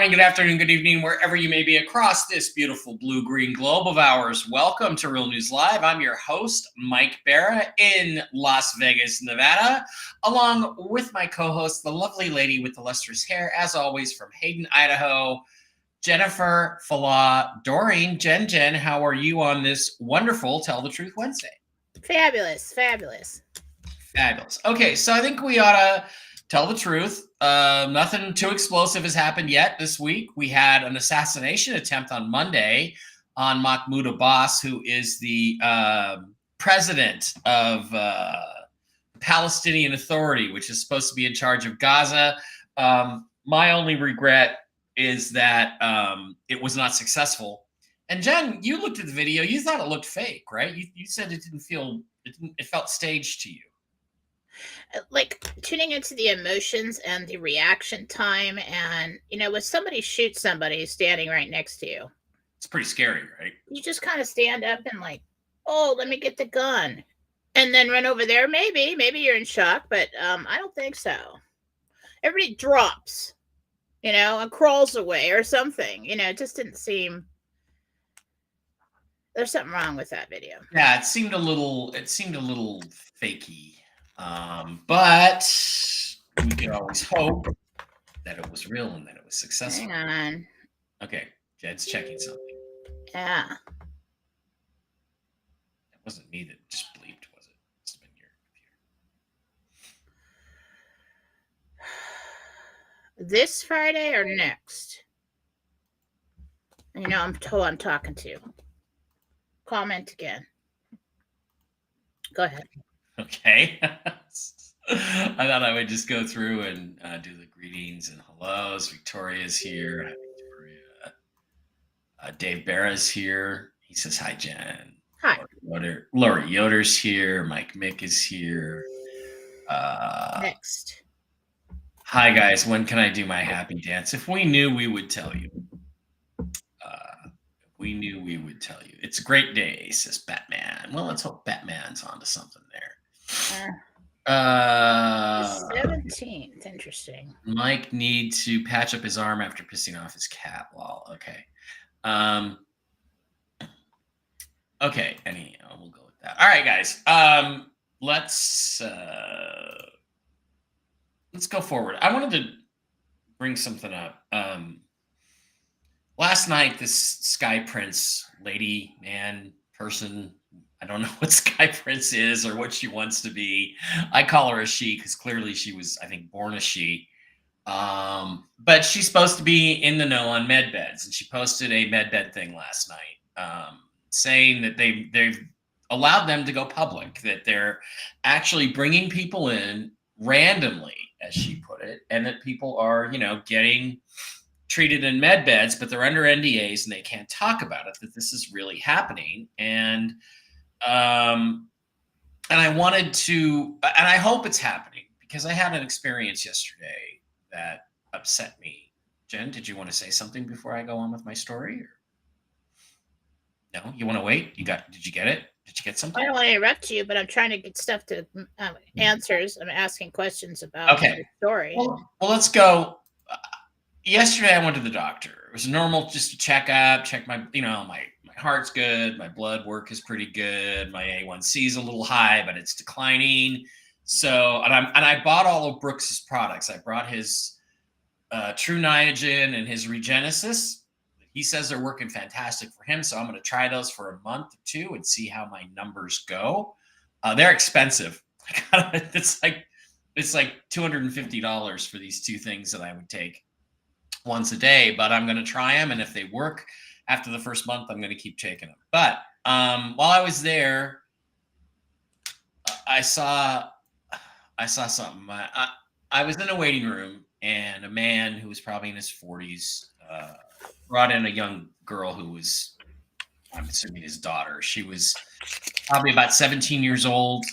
morning, good afternoon, good evening, wherever you may be across this beautiful blue-green globe of ours. Welcome to Real News Live. I'm your host, Mike Barra, in Las Vegas, Nevada, along with my co-host, the lovely lady with the lustrous hair, as always, from Hayden, Idaho, Jennifer Falah Doreen. Jen, how are you on this wonderful Tell the Truth Wednesday? Fabulous. Okay, so I think we ought to tell the truth. Nothing too explosive has happened yet this week. We had an assassination attempt on Monday on Mahmoud Abbas, who is the president of Palestinian Authority, which is supposed to be in charge of Gaza. My only regret is that it was not successful. And Jen, you looked at the video. You thought it looked fake, right? You said it felt staged to you. Like tuning into the emotions and the reaction time, and when somebody shoots somebody standing right next to you, it's pretty scary, right? You just kind of stand up and like, oh, let me get the gun, and then run over there. Maybe you're in shock, but I don't think so. Everybody drops, and crawls away or something. It just didn't seem. There's something wrong with that video. Yeah, it seemed a little fakey. But we could always hope that it was real and that it was successful. Hang on. Okay, Jed's checking something. Yeah. It wasn't me that just bleeped, was it? It's been your computer. This Friday or next? I'm told I'm talking to. Comment again. Go ahead. Okay. I thought I would just go through and do the greetings and hellos. Victoria's here. Hi, Victoria. Dave Barra's here. He says, hi, Jen. Hi. Lori Yoder's here. Mike Mick is here. Next. Hi, guys. When can I do my happy dance? If we knew, we would tell you. We knew we would tell you. It's a great day, says Batman. Well, let's hope Batman's onto something there. 17th. Interesting. Mike needs to patch up his arm after pissing off his cat. Well, okay. Okay. Anyhow, we'll go with that. All right, guys. Let's go forward. I wanted to bring something up. Last night, this Sky Prince lady, man, person, I don't know what Sky Prince is or what she wants to be. I call her a she because clearly she was, I think, born a she. But she's supposed to be in the know on med beds. And she posted a med bed thing last night saying that they've allowed them to go public, that they're actually bringing people in randomly, as she put it, and that people are, getting treated in med beds, but they're under NDAs and they can't talk about it, that this is really happening. And I wanted to, and I hope it's happening because I had an experience yesterday that upset me. Jen, did you want to say something before I go on with my story? Or? No, you want to wait? Did you get it? Did you get something? I don't want to interrupt you, but I'm trying to get stuff to answers. I'm asking questions about the story. Well, let's go. Yesterday I went to the doctor. It was normal, just to check my, my heart's good. My blood work is pretty good. My A1C is a little high, but it's declining. So, and I bought all of Brooks's products. I brought his True Niagen and his Regenesis. He says they're working fantastic for him. So I'm going to try those for a month or two and see how my numbers go. They're expensive. It's like $250 for these two things that I would take once a day, but I'm going to try them. And if they work after the first month, I'm going to keep taking them. But while I was there, I saw something. I was in a waiting room and a man who was probably in his 40s brought in a young girl who was, I'm assuming, his daughter. She was probably about 17 years old.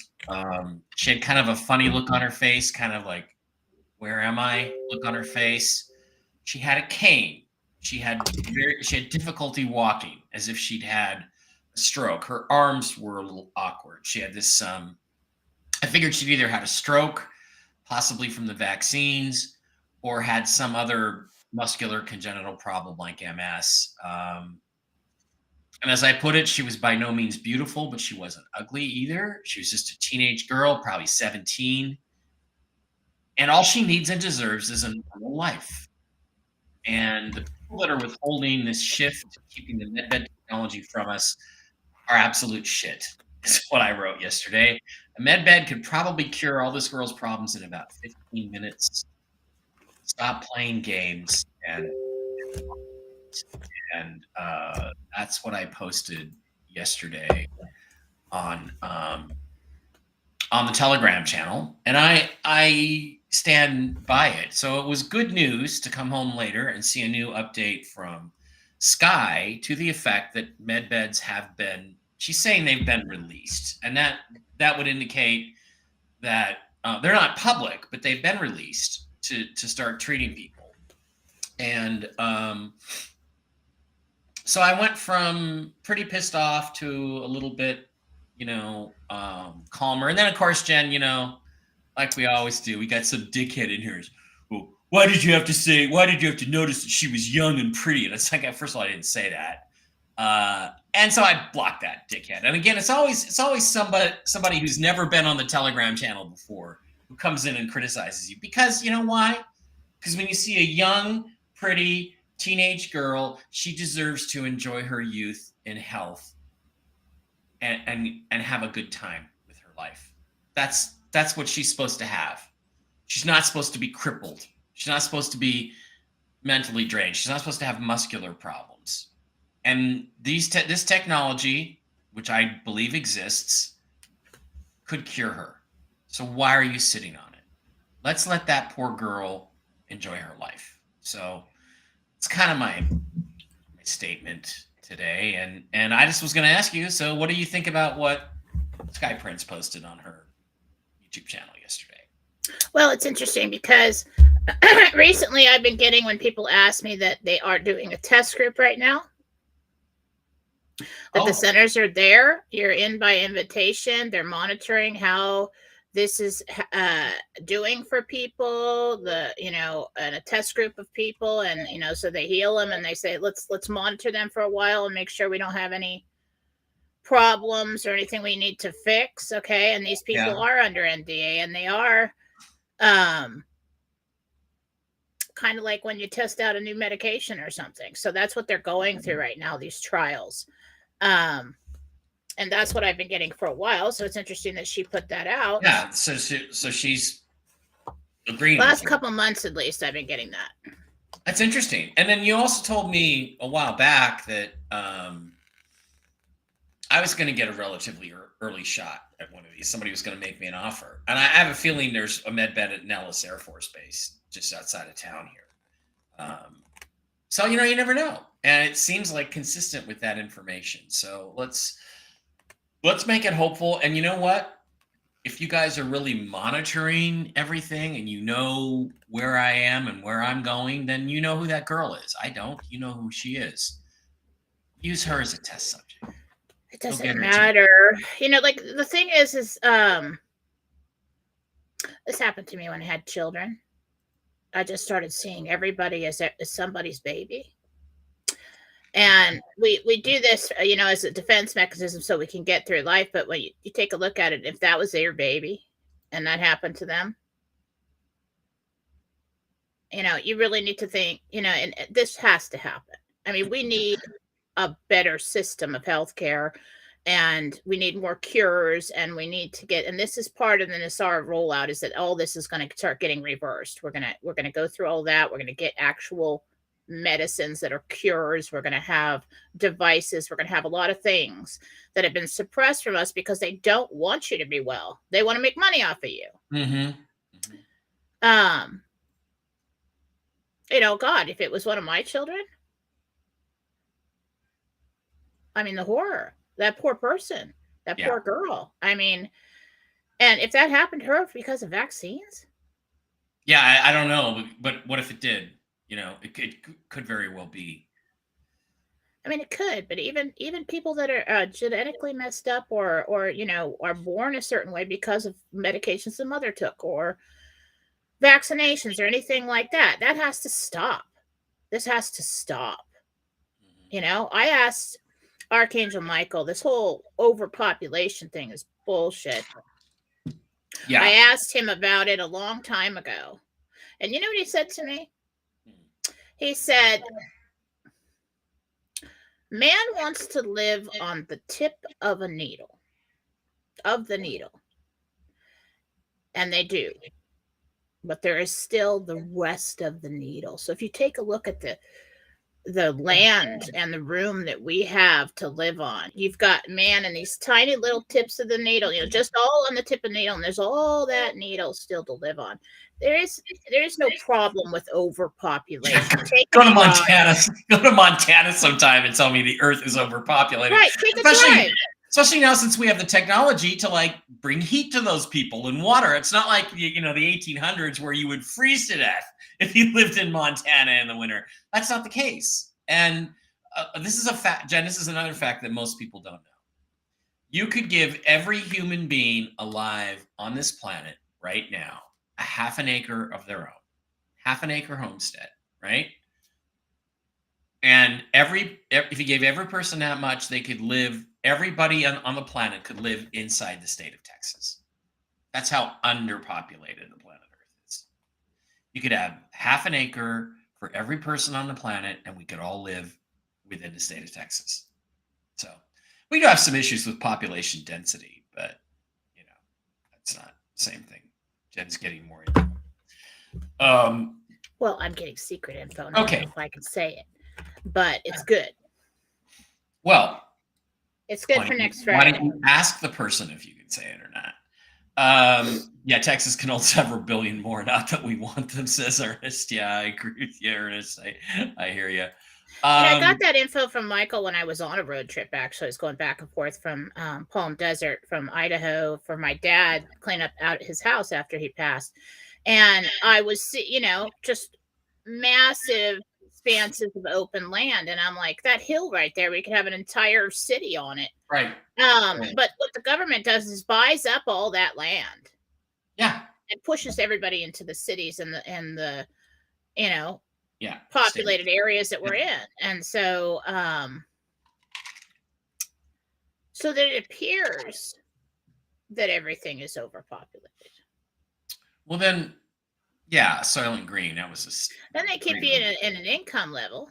She had kind of a funny look on her face, kind of like, where am I? Look on her face. She had a cane. She had difficulty walking, as if she'd had a stroke. Her arms were a little awkward. She had this, I figured she'd either had a stroke, possibly from the vaccines, or had some other muscular congenital problem like MS. And as I put it, she was by no means beautiful, but she wasn't ugly either. She was just a teenage girl, probably 17. And all she needs and deserves is a normal life. And the people that are withholding this shift, keeping the medbed technology from us, are absolute shit. Is what I wrote yesterday. A medbed could probably cure all this girl's problems in about 15 minutes. Stop playing games, and that's what I posted yesterday on the Telegram channel, and I stand by it. So it was good news to come home later and see a new update from Sky to the effect that med beds have been. She's saying they've been released, and that would indicate that they're not public, but they've been released to start treating people. And so I went from pretty pissed off to a little bit, calmer. And then, of course, Jen, like we always do, we got some dickhead in here. Well, why did you have to notice that she was young and pretty? And it's like, first of all, I didn't say that. And so I blocked that dickhead. And again, it's always somebody who's never been on the Telegram channel before who comes in and criticizes you. Because you know why? Because when you see a young, pretty teenage girl, she deserves to enjoy her youth in health and have a good time with her life. That's what she's supposed to have. She's not supposed to be crippled. She's not supposed to be mentally drained. She's not supposed to have muscular problems. And this technology, which I believe exists, could cure her. So why are you sitting on it? Let's let that poor girl enjoy her life. So it's kind of my statement today. And I just was going to ask you, so what do you think about what Sky Prince posted on her YouTube channel yesterday? Well, it's interesting because recently I've been getting, when people ask me that they are doing a test group right now, that the centers are there, you're in by invitation, they're monitoring how this is doing for people, and a test group of people, and so they heal them and they say let's monitor them for a while and make sure we don't have any problems or anything we need to fix. Okay, and these people are under NDA, and they are kind of like when you test out a new medication or something. So that's what they're going through right now, these trials. And that's what I've been getting for a while. So it's interesting that she put that out. Yeah. So she's agreeing. Last couple months, at least, I've been getting that. That's interesting. And then you also told me a while back that I was going to get a relatively early shot at one of these. Somebody was going to make me an offer. And I have a feeling there's a med bed at Nellis Air Force Base just outside of town here. So, you never know. And it seems like consistent with that information. So let's make it hopeful. And you know what? If you guys are really monitoring everything and you know where I am and where I'm going, then you know who that girl is. I don't. You know who she is. Use her as a test subject. It doesn't matter. Like the thing is this happened to me when I had children. I just started seeing everybody as somebody's baby. And we do this, as a defense mechanism so we can get through life. But when you take a look at it, if that was their baby and that happened to them, you really need to think, and this has to happen. I mean, we need a better system of healthcare, and we need more cures, and we need to get, and this is part of the NASAR rollout, is that all this is going to start getting reversed. We're going to go through all that. We're going to get actual medicines that are cures. We're going to have devices. We're going to have a lot of things that have been suppressed from us because they don't want you to be well. They want to make money off of you. Mm-hmm. God, if it was one of my children, I mean, the horror, that poor person, that poor girl. I mean, and if that happened to her because of vaccines. Yeah, I don't know, but what if it did? It could very well be. I mean, it could, but even people that are genetically messed up or are born a certain way because of medications the mother took or vaccinations or anything like that, that has to stop. This has to stop. Mhm. You know, I asked Archangel Michael, this whole overpopulation thing is bullshit. I Yeah. asked him about it a long time ago. And you know what he said to me? He said, man wants to live on the tip of a needle, of the needle. And they do. But there is still the rest of the needle. So if you take a look at the land and the room that we have to live on, you've got man and these tiny little tips of the needle, you know, just all on the tip of the needle, and there's all that needle still to live on. There is no problem with overpopulation. Take Go a to drive. Montana. Go to Montana sometime and tell me the Earth is overpopulated. Right, take a drive. Especially now, since we have the technology to like bring heat to those people and water. It's not like the 1800s where you would freeze to death if you lived in Montana in the winter. That's not the case. And this is a fact, Jen. This is another fact that most people don't know. You could give every human being alive on this planet right now a half an acre of their own, half an acre homestead, right? And if you gave every person that much, they could live. Everybody on the planet could live inside the state of Texas. That's how underpopulated the planet Earth is. You could have half an acre for every person on the planet, and we could all live within the state of Texas. So we do have some issues with population density, but that's not the same thing. Jen's getting more into it. Well, I'm getting secret info. And I Okay. don't know if I can say it, but it's good. Well, it's good for next Friday. Why don't you ask the person if you can say it or not? Yeah, Texas can hold several billion more. Not that we want them, says Ernest. Yeah, I agree with you, Ernest. I hear you. I got that info from Michael when I was on a road trip. Actually, I was going back and forth from Palm Desert, from Idaho, for my dad clean up out his house after he passed, and I was, just massive expanses of open land, and I'm like, that hill right there, we could have an entire city on it. Right. But what the government does is buys up all that land. Yeah. It pushes everybody into the cities and the yeah, populated areas that we're in. And so so that it appears that everything is overpopulated. Well, then, yeah, Soylent Green, that was just... Then they keep you in an income level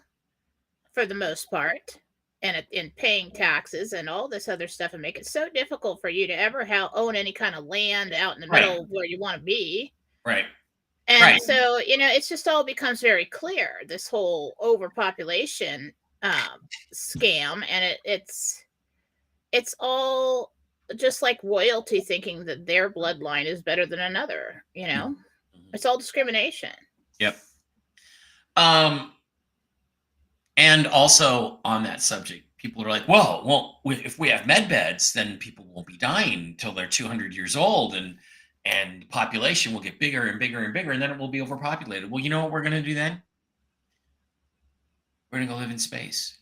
for the most part, and in paying taxes and all this other stuff, and make it so difficult for you to ever own any kind of land out in the middle of where you want to be. Right. And so, it's just all becomes very clear, this whole overpopulation scam. And it's all just like royalty thinking that their bloodline is better than another, Mm-hmm. It's all discrimination. Yep. And also on that subject, people are like, well, if we have med beds, then people won't be dying until they're 200 years old, and population will get bigger and bigger and bigger, and then it will be overpopulated. Well, you know what we're going to do then? We're going to go live in space.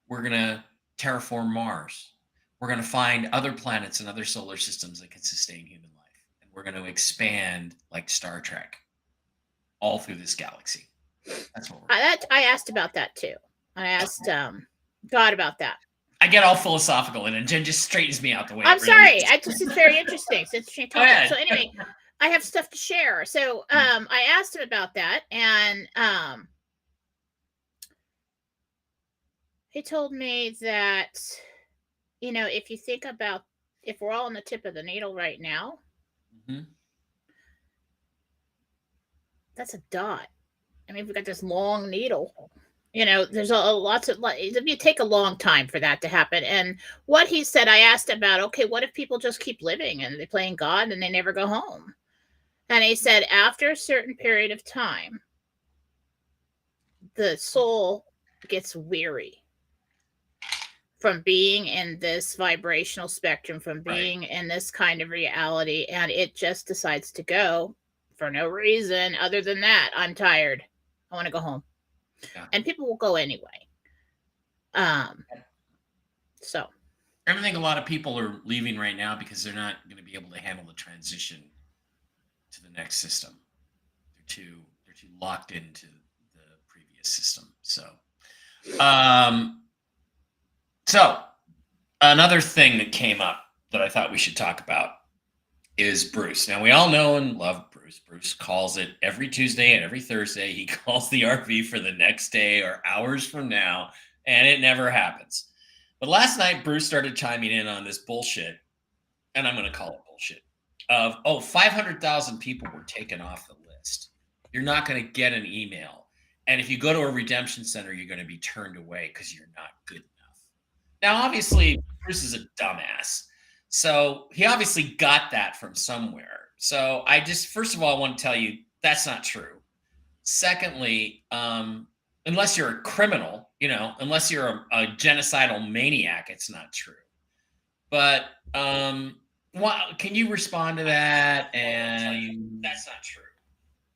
We're going to terraform Mars. We're going to find other planets and other solar systems that can sustain human life. And we're going to expand like Star Trek all through this galaxy. That's what I asked about that too. I asked God about that. I get all philosophical, and Jen just straightens me out the way. I'm sorry. It's very interesting. It's interesting topic. So anyway, I have stuff to share. So I asked him about that, and he told me that, if you think about, if we're all on the tip of the needle right now, that's a dot. I mean, we've got this long needle. There's it'd take a long time for that to happen. And what he said, I asked about, okay, what if people just keep living and they playing God and they never go home? And he said, after a certain period of time, the soul gets weary from being in this vibrational spectrum, from being in this kind of reality, and it just decides to go for no reason other than that. I'm tired. I want to go home. Yeah. And people will go anyway. So I think a lot of people are leaving right now because they're not going to be able to handle the transition to the next system. They're too locked into the previous system. So another thing that came up that I thought we should talk about is Bruce. Now, we all know and love Bruce. Bruce calls it every Tuesday and every Thursday. He calls the RV for the next day or hours from now, and it never happens. But last night, Bruce started chiming in on this bullshit, and I'm going to call it bullshit, of 500,000 people were taken off the list. You're not going to get an email. And if you go to a redemption center, you're going to be turned away because you're not good enough. Now, obviously, Bruce is a dumbass. So he obviously got that from somewhere. So first of all, I want to tell you that's not true. Secondly, unless you're a criminal, unless you're a genocidal maniac, it's not true. But can you respond to that? And that's not true.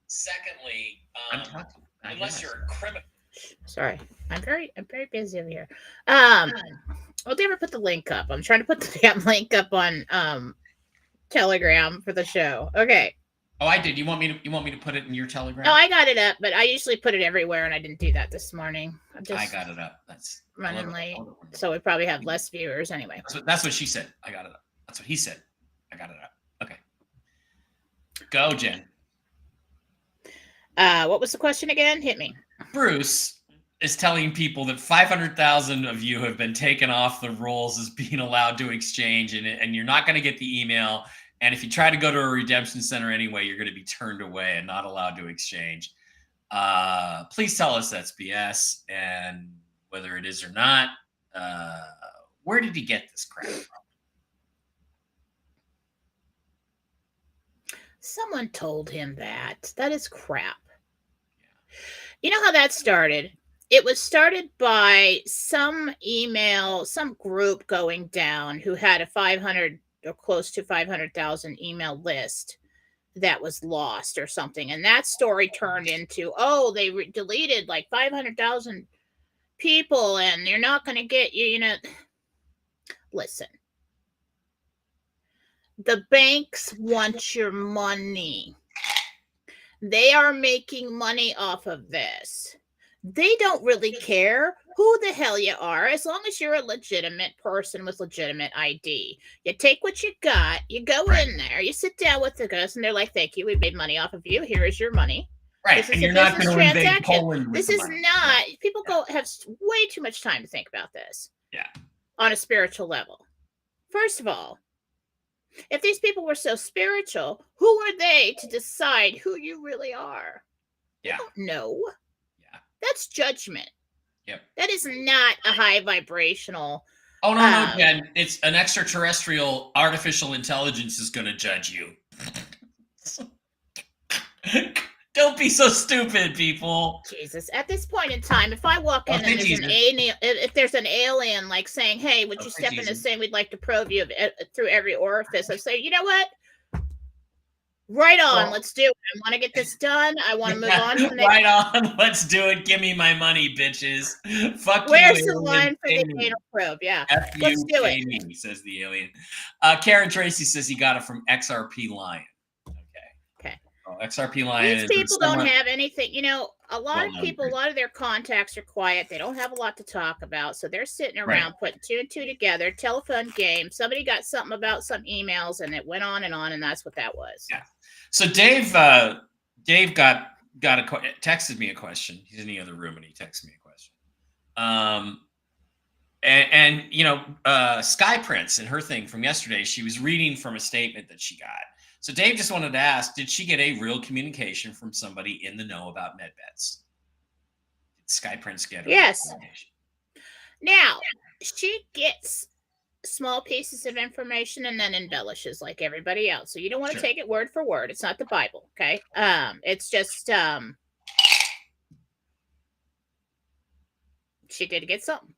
Secondly, I'm talking. Unless you're a criminal. Sorry, I'm very busy over here. Well, Debra put the link up. I'm trying to put the damn link up on Telegram for the show. Okay. Oh, I did. You want me to put it in your Telegram? No, I got it up, but I usually put it everywhere, and I didn't do that this morning. I got it up. That's running late, so we probably have less viewers anyway. That's what she said. I got it up. That's what he said. I got it up. Okay. Go, Jen. What was the question again? Hit me. Bruce is telling people that 500,000 of you have been taken off the rolls as being allowed to exchange, and you're not going to get the email. And if you try to go to a redemption center anyway, you're going to be turned away and not allowed to exchange. Please tell us that's BS, and whether it is or not, where did he get this crap from? Some told him that. That is crap. You know how that started? It was started by some group going down who had a 500 or close to 500,000 email list that was lost or something. And that story turned into, they deleted like 500,000 people and they're not going to get you, Listen. The banks want your money. They are making money off of this. They don't really care who the hell you are, as long as you're a legitimate person with legitimate ID. You take what you got, you go in there, you sit down with the guys, and they're like, thank you, we made money off of you. Here is your money. Right, and you're not going to invade Poland. This is not, people have way too much time to think about this. Yeah. On a spiritual level. First of all, if these people were so spiritual, who are they to decide who you really are? Yeah. You don't know. Yeah. That's judgment. Yep. That is not a high vibrational. Oh, no, Jen. It's an extraterrestrial artificial intelligence is going to judge you. Don't be so stupid, people. Jesus. At this point in time, if I walk in and there's an alien, if there's an alien like saying, hey, would you step in and say we'd like to probe you through every orifice? I say, you know what? Right on. Let's do it. I want to get this done. I want to move on to the next. Right on. Let's do it. Give me my money, bitches. Fuck you. Where's the line for the anal probe? Yeah. Let's do it. Me, says the alien. Karen Tracy says he got it from XRP Lion. Okay. Oh, XRP Lion. These people don't have anything. A lot of people, a lot of their contacts are quiet. They don't have a lot to talk about. So they're sitting around putting two and two together. Telephone game. Somebody got something about some emails and it went on, and that's what that was. Yeah. So Dave texted me a question. He's in the other room and he texted me a question. Sky Prince and her thing from yesterday, she was reading from a statement that she got. So Dave just wanted to ask, did she get a real communication from somebody in the know about MedBeds? Did Sky Prince get a real communication? Now, she gets small pieces of information and then embellishes like everybody else. So you don't want to take it word for word. It's not the Bible, okay? It's just she did get something.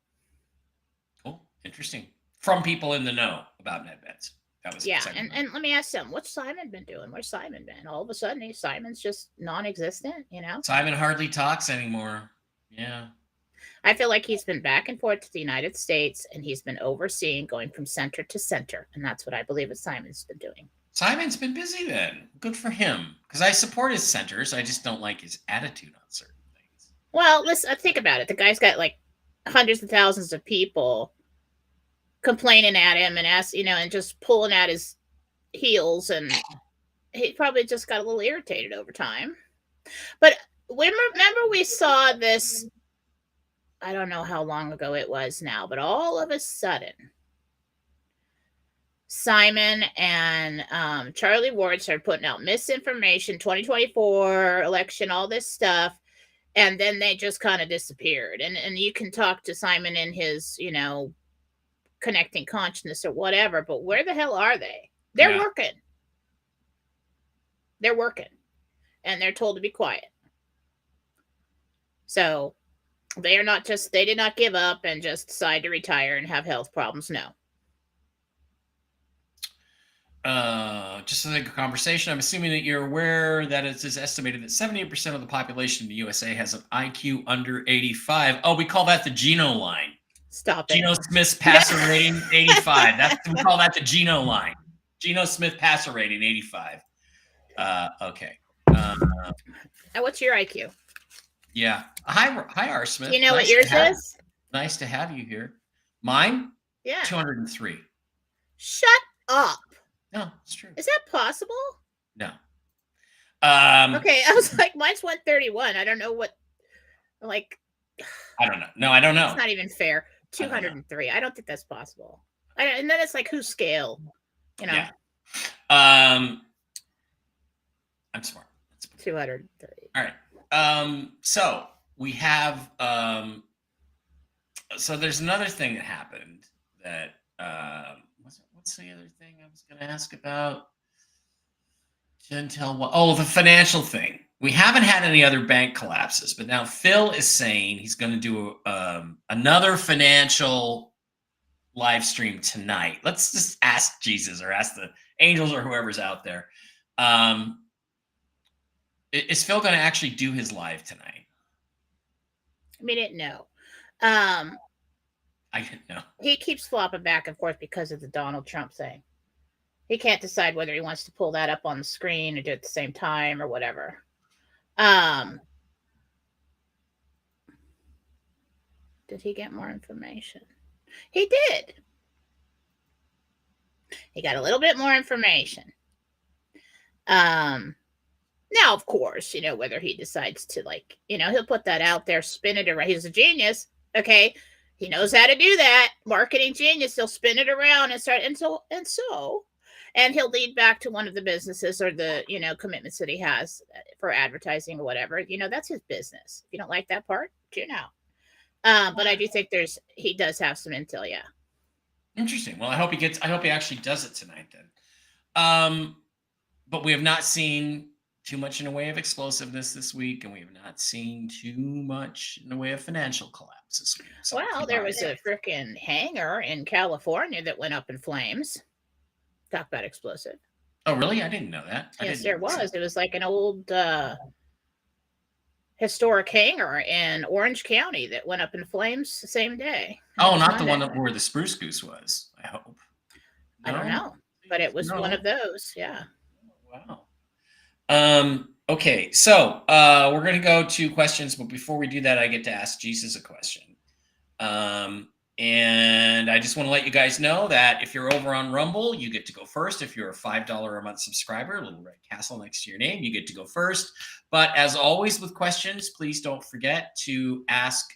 Cool. Interesting. From people in the know about MedBeds. That was and let me ask something. What's Simon been doing? Where's Simon been? All of a sudden, Simon's just non-existent, Simon hardly talks anymore. Yeah. I feel like he's been back and forth to the United States, and he's been overseeing, going from center to center, and that's what I believe that Simon's been doing. Simon's been busy then. Good for him. Because I support his centers. I just don't like his attitude on certain things. Well, listen, think about it. The guy's got like hundreds of thousands of people complaining at him and and just pulling at his heels, and he probably just got a little irritated over time. But remember we saw this, I don't know how long ago it was now, but all of a sudden, Simon and Charlie Ward started putting out misinformation, 2024 election, all this stuff. And then they just kind of disappeared. And you can talk to Simon in his, connecting consciousness or whatever, but where the hell are they? They're working. They're working. And they're told to be quiet. So they did not give up and just decide to retire and have health problems. No. Just a conversation. I'm assuming that you're aware that it is estimated that 78% of the population in the USA has an IQ under 85. Oh, we call that the Geno line. Stop it. Geno Smith's passer rating, 85. We call that the Geno line. Geno Smith passer rating, 85. Okay. What's your IQ? Yeah. Hi, R. Smith. Do you know what yours is? Nice to have you here. Mine? Yeah. 203. Shut up. No, it's true. Is that possible? No. Okay, I was like, mine's 131. I don't know what, like. I don't know. No, I don't know. It's not even fair. 203. I don't think that's possible. And then it's like, whose scale? Yeah. I'm smart. 203. All right. So we have. So there's another thing that happened that. What's the other thing I was going to ask about? Gentel. Oh, the financial thing. We haven't had any other bank collapses, but now Phil is saying he's going to do another financial live stream tonight. Let's just ask Jesus or ask the angels or whoever's out there. Is Phil going to actually do his live tonight? We didn't know. I didn't know. He keeps flopping back and forth because of the Donald Trump thing. He can't decide whether he wants to pull that up on the screen or do it at the same time or whatever. Did he get more information? He did. He got a little bit more information. Now, of course, whether he decides to he'll put that out there, spin it around. He's a genius. Okay. He knows how to do that. Marketing genius. He'll spin it around and he'll lead back to one of the businesses or the, commitments that he has for advertising or whatever. That's his business. If you don't like that part, tune out. But I do think he does have some intel. Yeah. Interesting. Well, I hope he actually does it tonight then. But we have not seen too much in the way of explosiveness this week, and we have not seen too much in the way of financial collapse this week. So well, there was a freaking hangar in California that went up in flames. Talk about explosive. Oh, really? I didn't know that. Yes, there was. It was like an old historic hangar in Orange County that went up in flames the same day. Oh, not the one where the Spruce Goose was, I hope. No? I don't know, but it was one of those. Yeah. Wow. Okay, so we're going to go to questions, but before we do that, I get to ask Jesus a question. And I just want to let you guys know that if you're over on Rumble, you get to go first. If you're a $5 a month subscriber, a little red castle next to your name, you get to go first. But as always with questions, please don't forget to ask,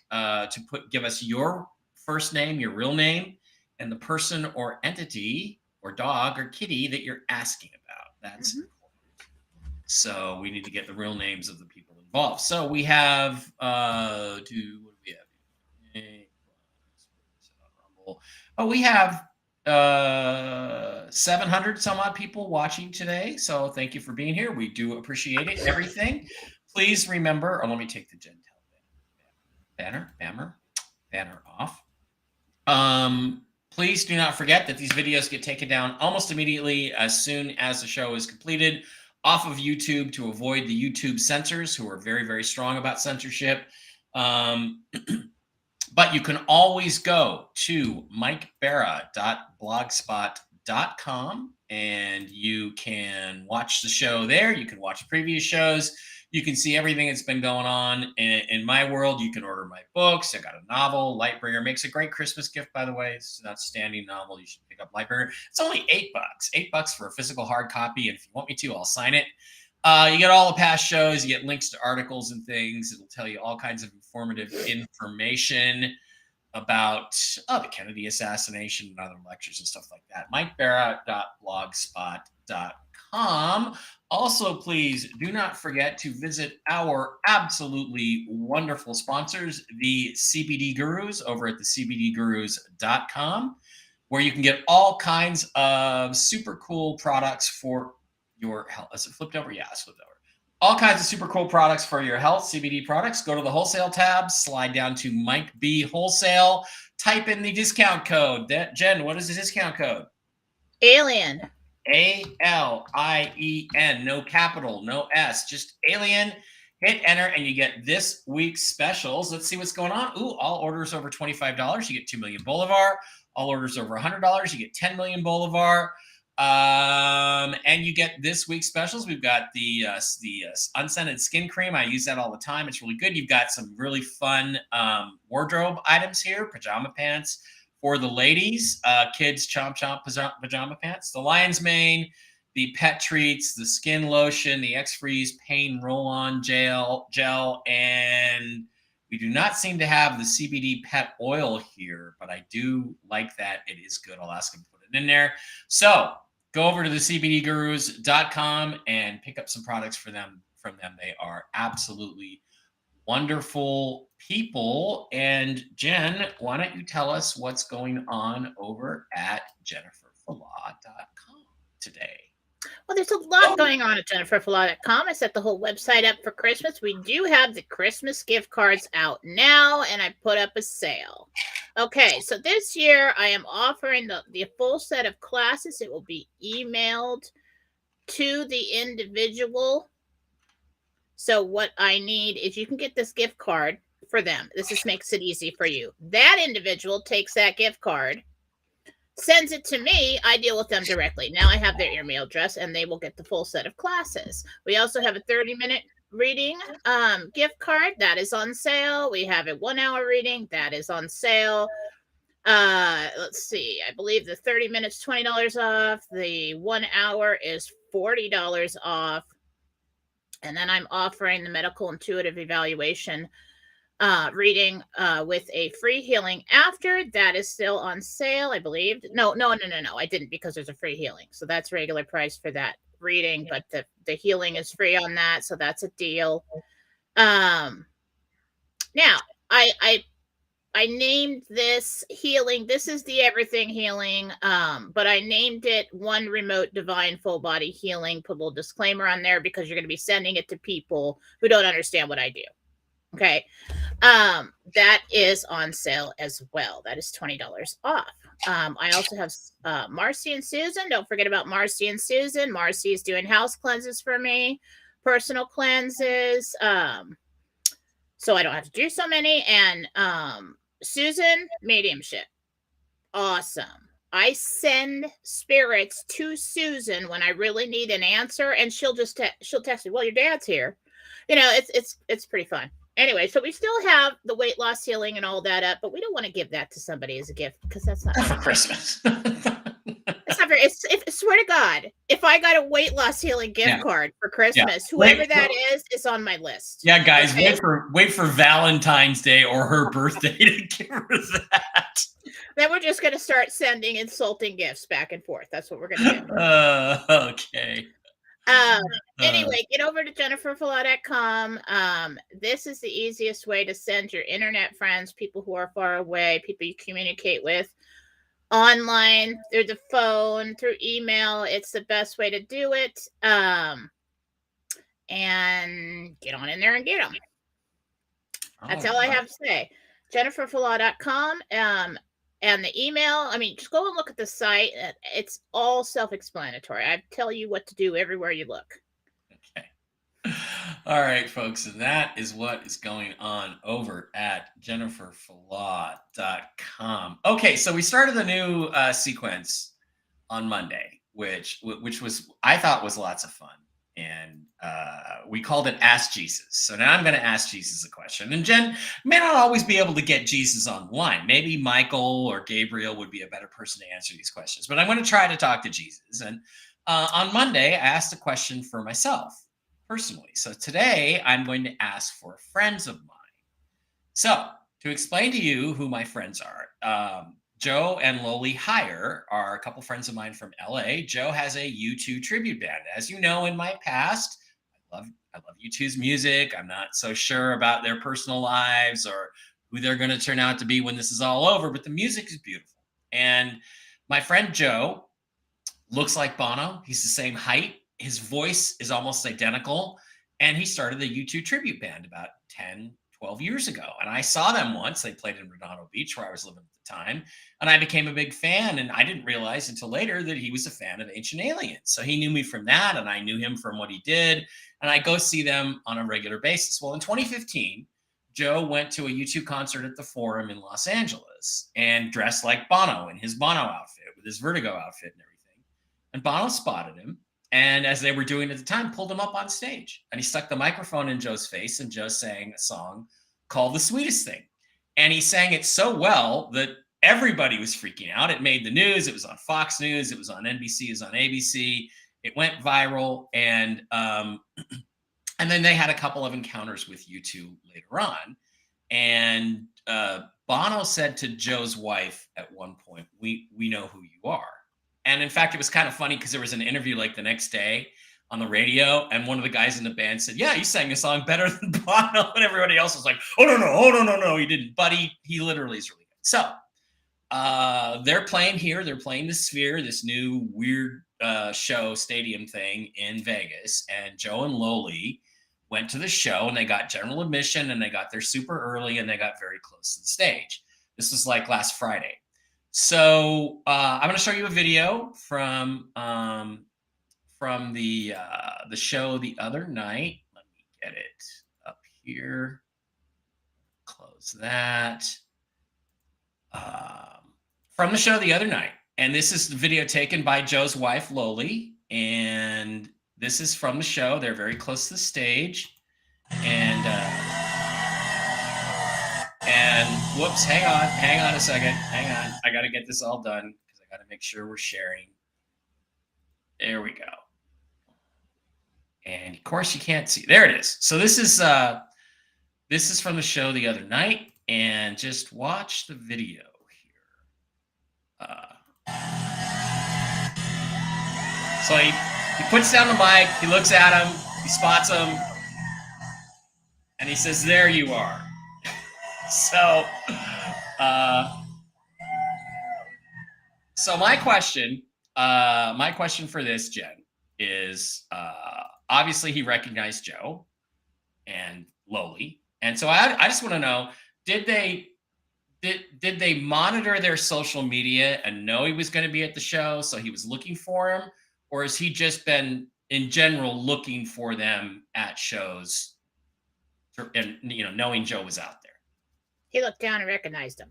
give us your first name, your real name, and the person or entity or dog or kitty that you're asking about. That's important. So we need to get the real names of the people involved. So we have, what do we have? We have 700 some odd people watching today. So thank you for being here. We do appreciate it. Everything. Please remember, or let me take the Gentel banner off. Please do not forget that these videos get taken down almost immediately as soon as the show is completed off of YouTube to avoid the YouTube censors who are very, very strong about censorship. But you can always go to mikebera.blogspot.com jenniferfallat.com, and you can watch the show there. You can watch previous shows. You can see everything that's been going on in my world. You can order my books. I got a novel, Lightbringer. Makes a great Christmas gift, by the way. It's an outstanding novel. You should pick up Lightbringer. It's only $8. $8 for a physical hard copy. And if you want me to, I'll sign it. You get all the past shows. You get links to articles and things. It'll tell you all kinds of informative information about the Kennedy assassination and other lectures and stuff like that. MikeBarra.blogspot.com. Also, please do not forget to visit our absolutely wonderful sponsors, the CBD Gurus, over at thecbdgurus.com, where you can get all kinds of super cool products for your health. Is it flipped over? Yeah, it's flipped over. All kinds of super cool products for your health, CBD products. Go to the wholesale tab, slide down to Mike B Wholesale, type in the discount code. Jen, what is the discount code? Alien. ALIEN, no capital, no S, just Alien. Hit enter and you get this week's specials. Let's see what's going on. Ooh, all orders over $25, you get 2 million Bolivar. All orders over $100, you get 10 million Bolivar. And you get this week's specials. We've got the unscented skin cream. I use that all the time. It's really good. You've got some really fun wardrobe items here, pajama pants for the ladies, kids chomp pajama pants, the lion's mane, the pet treats, the skin lotion, the X-Freeze pain roll-on gel, and we do not seem to have the CBD pet oil here, but I do like that. It is good. I'll ask them to put it in there. So go over to the cbdgurus.com and pick up some products from them. They are absolutely wonderful people. And Jen, why don't you tell us what's going on over at jenniferfallat.com today? Well, there's a lot going on at jenniferfallat.com. I set the whole website up for Christmas. We do have the Christmas gift cards out now, and I put up a sale. Okay, so this year I am offering the full set of classes. It will be emailed to the individual. So what I need is you can get this gift card for them. This just makes it easy for you. That individual takes that gift card, sends it to me. I deal with them directly. Now I have their email address, and they will get the full set of classes. We also have a 30-minute reading gift card that is on sale. We have a 1-hour reading that is on sale. Let's see. I believe the 30 minutes $20 off. The 1 hour is $40 off. And then I'm offering the medical intuitive evaluation reading with a free healing after. That is still on sale, I believe. No. I didn't, because there's a free healing. So that's regular price for that reading, but the healing is free on that. So that's a deal. Now I named this healing. This is the everything healing. But I named it One Remote Divine Full Body Healing. Put a little disclaimer on there because you're going to be sending it to people who don't understand what I do. Okay. That is on sale as well. That is $20 off. I also have Marcy and Susan. Don't forget about Marcy and Susan. Marcy is doing house cleanses for me, personal cleanses. So I don't have to do so many. And Susan, mediumship. Awesome. I send spirits to Susan when I really need an answer, and she'll text me, well, your dad's here. It's pretty fun. Anyway, so we still have the weight loss healing and all that up, but we don't want to give that to somebody as a gift because that's not for Christmas. It's not very. Swear to God, if I got a weight loss healing gift card for Christmas, whoever that is on my list. Yeah, guys, okay? wait for Valentine's Day or her birthday to give her that. Then we're just going to start sending insulting gifts back and forth. That's what we're going to do. Okay. Anyway, get over to jenniferfallat.com. This is the easiest way to send your internet friends, people who are far away, people you communicate with online, through the phone, through email. It's the best way to do it. And get on in there and get them. That's all I have to say. jenniferfallat.com. And the email, just go and look at the site. It's all self-explanatory. I tell you what to do everywhere you look. Okay. All right, folks. And that is what is going on over at jenniferfallat.com. Okay, so we started a new sequence on Monday, which was, I thought was lots of fun. And we called it Ask Jesus. So now I'm going to ask Jesus a question. And Jen may not always be able to get Jesus on the line. Maybe Michael or Gabriel would be a better person to answer these questions. But I'm going to try to talk to Jesus. And on Monday, I asked a question for myself personally. So today, I'm going to ask for friends of mine. So to explain to you who my friends are, Joe and Loli Hire are a couple friends of mine from LA. Joe has a U2 tribute band. As you know, in my past, I love U2's music. I'm not so sure about their personal lives or who they're going to turn out to be when this is all over, but the music is beautiful. And my friend Joe looks like Bono. He's the same height. His voice is almost identical. And he started the U2 tribute band about 10, 12 years ago. And I saw them once. They played in Redondo Beach, where I was living at the time. And I became a big fan. And I didn't realize until later that he was a fan of Ancient Aliens. So he knew me from that. And I knew him from what he did. And I go see them on a regular basis. Well, in 2015, Joe went to a U2 concert at the Forum in Los Angeles and dressed like Bono in his Bono outfit with his Vertigo outfit and everything. And Bono spotted him. And as they were doing at the time, pulled him up on stage. And he stuck the microphone in Joe's face, and Joe sang a song called The Sweetest Thing. And he sang it so well that everybody was freaking out. It made the news. It was on Fox News. It was on NBC. It was on ABC. It went viral. And then they had a couple of encounters with U2 later on. And Bono said to Joe's wife at one point, we know who you are. And in fact, it was kind of funny because there was an interview like the next day on the radio, and one of the guys in the band said, "Yeah, you sang a song better than Bono," and everybody else was like, "Oh no, he didn't." But he literally is really good. So they're playing here. They're playing the Suehr, this new weird show stadium thing in Vegas, and Joe and Loli went to the show, and they got general admission, and they got there super early, and they got very close to the stage. This was like last Friday. So I'm going to show you a video from the show the other night. Let me get it up here. Close that. From the show the other night, and this is the video taken by Joe's wife Loli, and this is from the show. They're very close to the stage, and whoops, hang on a second. Hang on. I got to get this all done because I got to make sure we're sharing. There we go. And of course you can't see. There it is. So this is from the show the other night, and just watch the video here. So he puts down the mic, he looks at him, he spots him, and he says, "There you are." So my question for this, Jen, is obviously he recognized Joe and Loli, and so I just want to know, did they monitor their social media and know he was going to be at the show, so he was looking for him, or has he just been in general looking for them at shows, and knowing Joe was out there? He looked down and recognized him.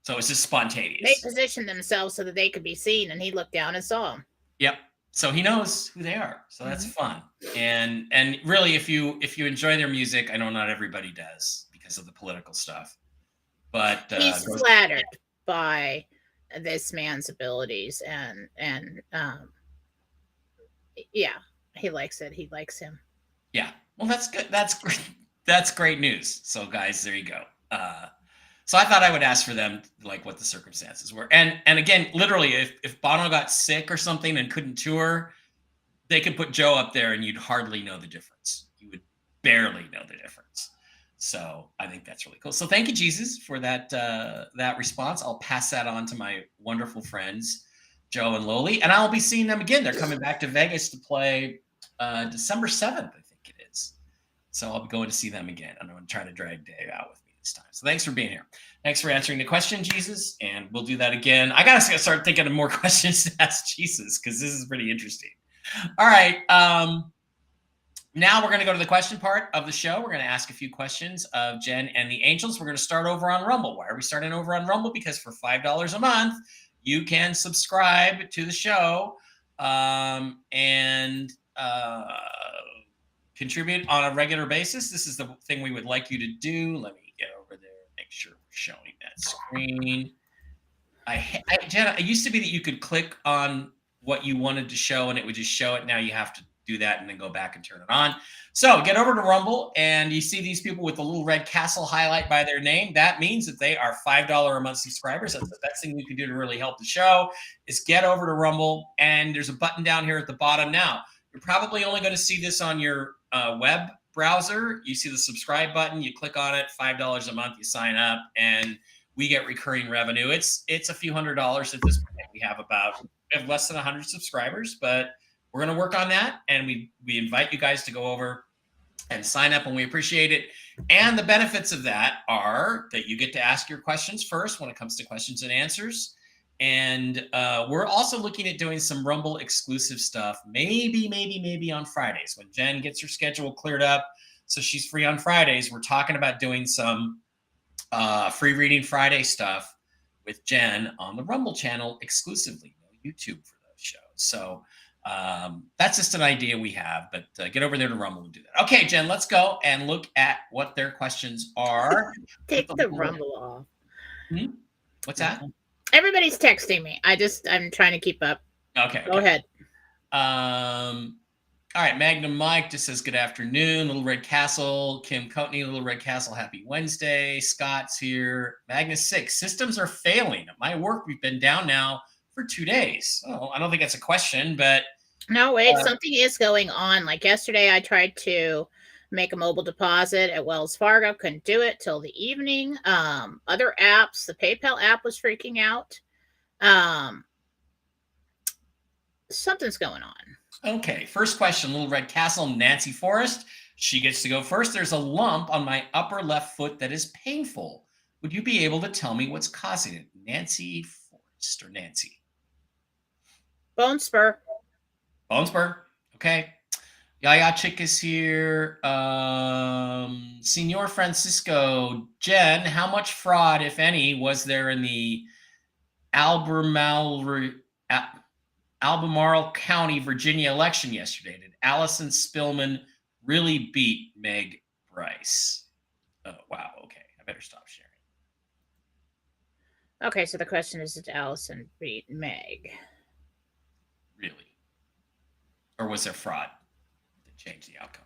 So it's just spontaneous. They positioned themselves so that they could be seen, and he looked down and saw them. Yep. So he knows who they are. So that's fun. And really, if you enjoy their music, I know not everybody does because of the political stuff, but he's flattered by this man's abilities, and yeah, he likes it. He likes him. Yeah. Well, that's good. That's great. That's great news. So guys, there you go. So I thought I would ask for them, like, what the circumstances were. And again, literally, if Bono got sick or something and couldn't tour, they could put Joe up there and you'd hardly know the difference. You would barely know the difference. So I think that's really cool. So thank you, Jesus, for that response. I'll pass that on to my wonderful friends, Joe and Loli, and I'll be seeing them again. They're coming back to Vegas to play December 7th, I think it is. So I'll be going to see them again. I'm going to try to drag Dave out with me this time. So thanks for being here. Thanks for answering the question, Jesus. And we'll do that again. I got to start thinking of more questions to ask Jesus because this is pretty interesting. All right. Now we're going to go to the question part of the show. We're going to ask a few questions of Jen and the Angels. We're going to start over on Rumble. Why are we starting over on Rumble? Because for $5 a month, you can subscribe to the show and contribute on a regular basis. This is the thing we would like you to do. Let me get over there, make sure we're showing that screen. Jenna, it used to be that you could click on what you wanted to show and it would just show it. Now you have to do that and then go back and turn it on. So get over to Rumble and you see these people with the little red castle highlight by their name. That means that they are $5 a month subscribers. That's the best thing you can do to really help the show is get over to Rumble. And there's a button down here at the bottom. Now, you're probably only going to see this on your web browser. You see the subscribe button, you click on it, $5 a month, you sign up, and we get recurring revenue. It's a few $100s at this point. We have less than 100 subscribers, but we're going to work on that. And we invite you guys to go over and sign up, and we appreciate it. And the benefits of that are that you get to ask your questions first when it comes to questions and answers. And we're also looking at doing some Rumble exclusive stuff, maybe on Fridays when Jen gets her schedule cleared up. So she's free on Fridays. We're talking about doing some free reading Friday stuff with Jen on the Rumble channel exclusively, no YouTube for those shows. So that's just an idea we have, but get over there to Rumble and do that. Okay, Jen, let's go and look at what their questions are. Take the Rumble off. Hmm? What's that? Everybody's texting me. I'm trying to keep up. Okay. Go ahead. All right, Magnum Mike just says, good afternoon. Little Red Castle. Kim Coatney, Little Red Castle, happy Wednesday. Scott's here. Magnus 6, systems are failing. At my work, we've been down now for 2 days. Oh, I don't think that's a question, but... No, wait, something is going on. Like yesterday, I tried to make a mobile deposit at Wells Fargo. Couldn't do it till the evening. Other apps, the PayPal app was freaking out. Something's going on. Okay, first question, Little Red Castle, Nancy Forrest. She gets to go first. There's a lump on my upper left foot that is painful. Would you be able to tell me what's causing it? Nancy Forrest or Nancy? Bone spur. Bone spur. Okay. Yaya Chick is here. Senor Francisco. Jen, how much fraud, if any, was there in the Albemarle County, Virginia election yesterday? Did Allison Spillman really beat Meg Bryce? Oh, wow. Okay. I better stop sharing. Okay, so the question is, did Allison beat Meg? Really? Or was there fraud that changed the outcome?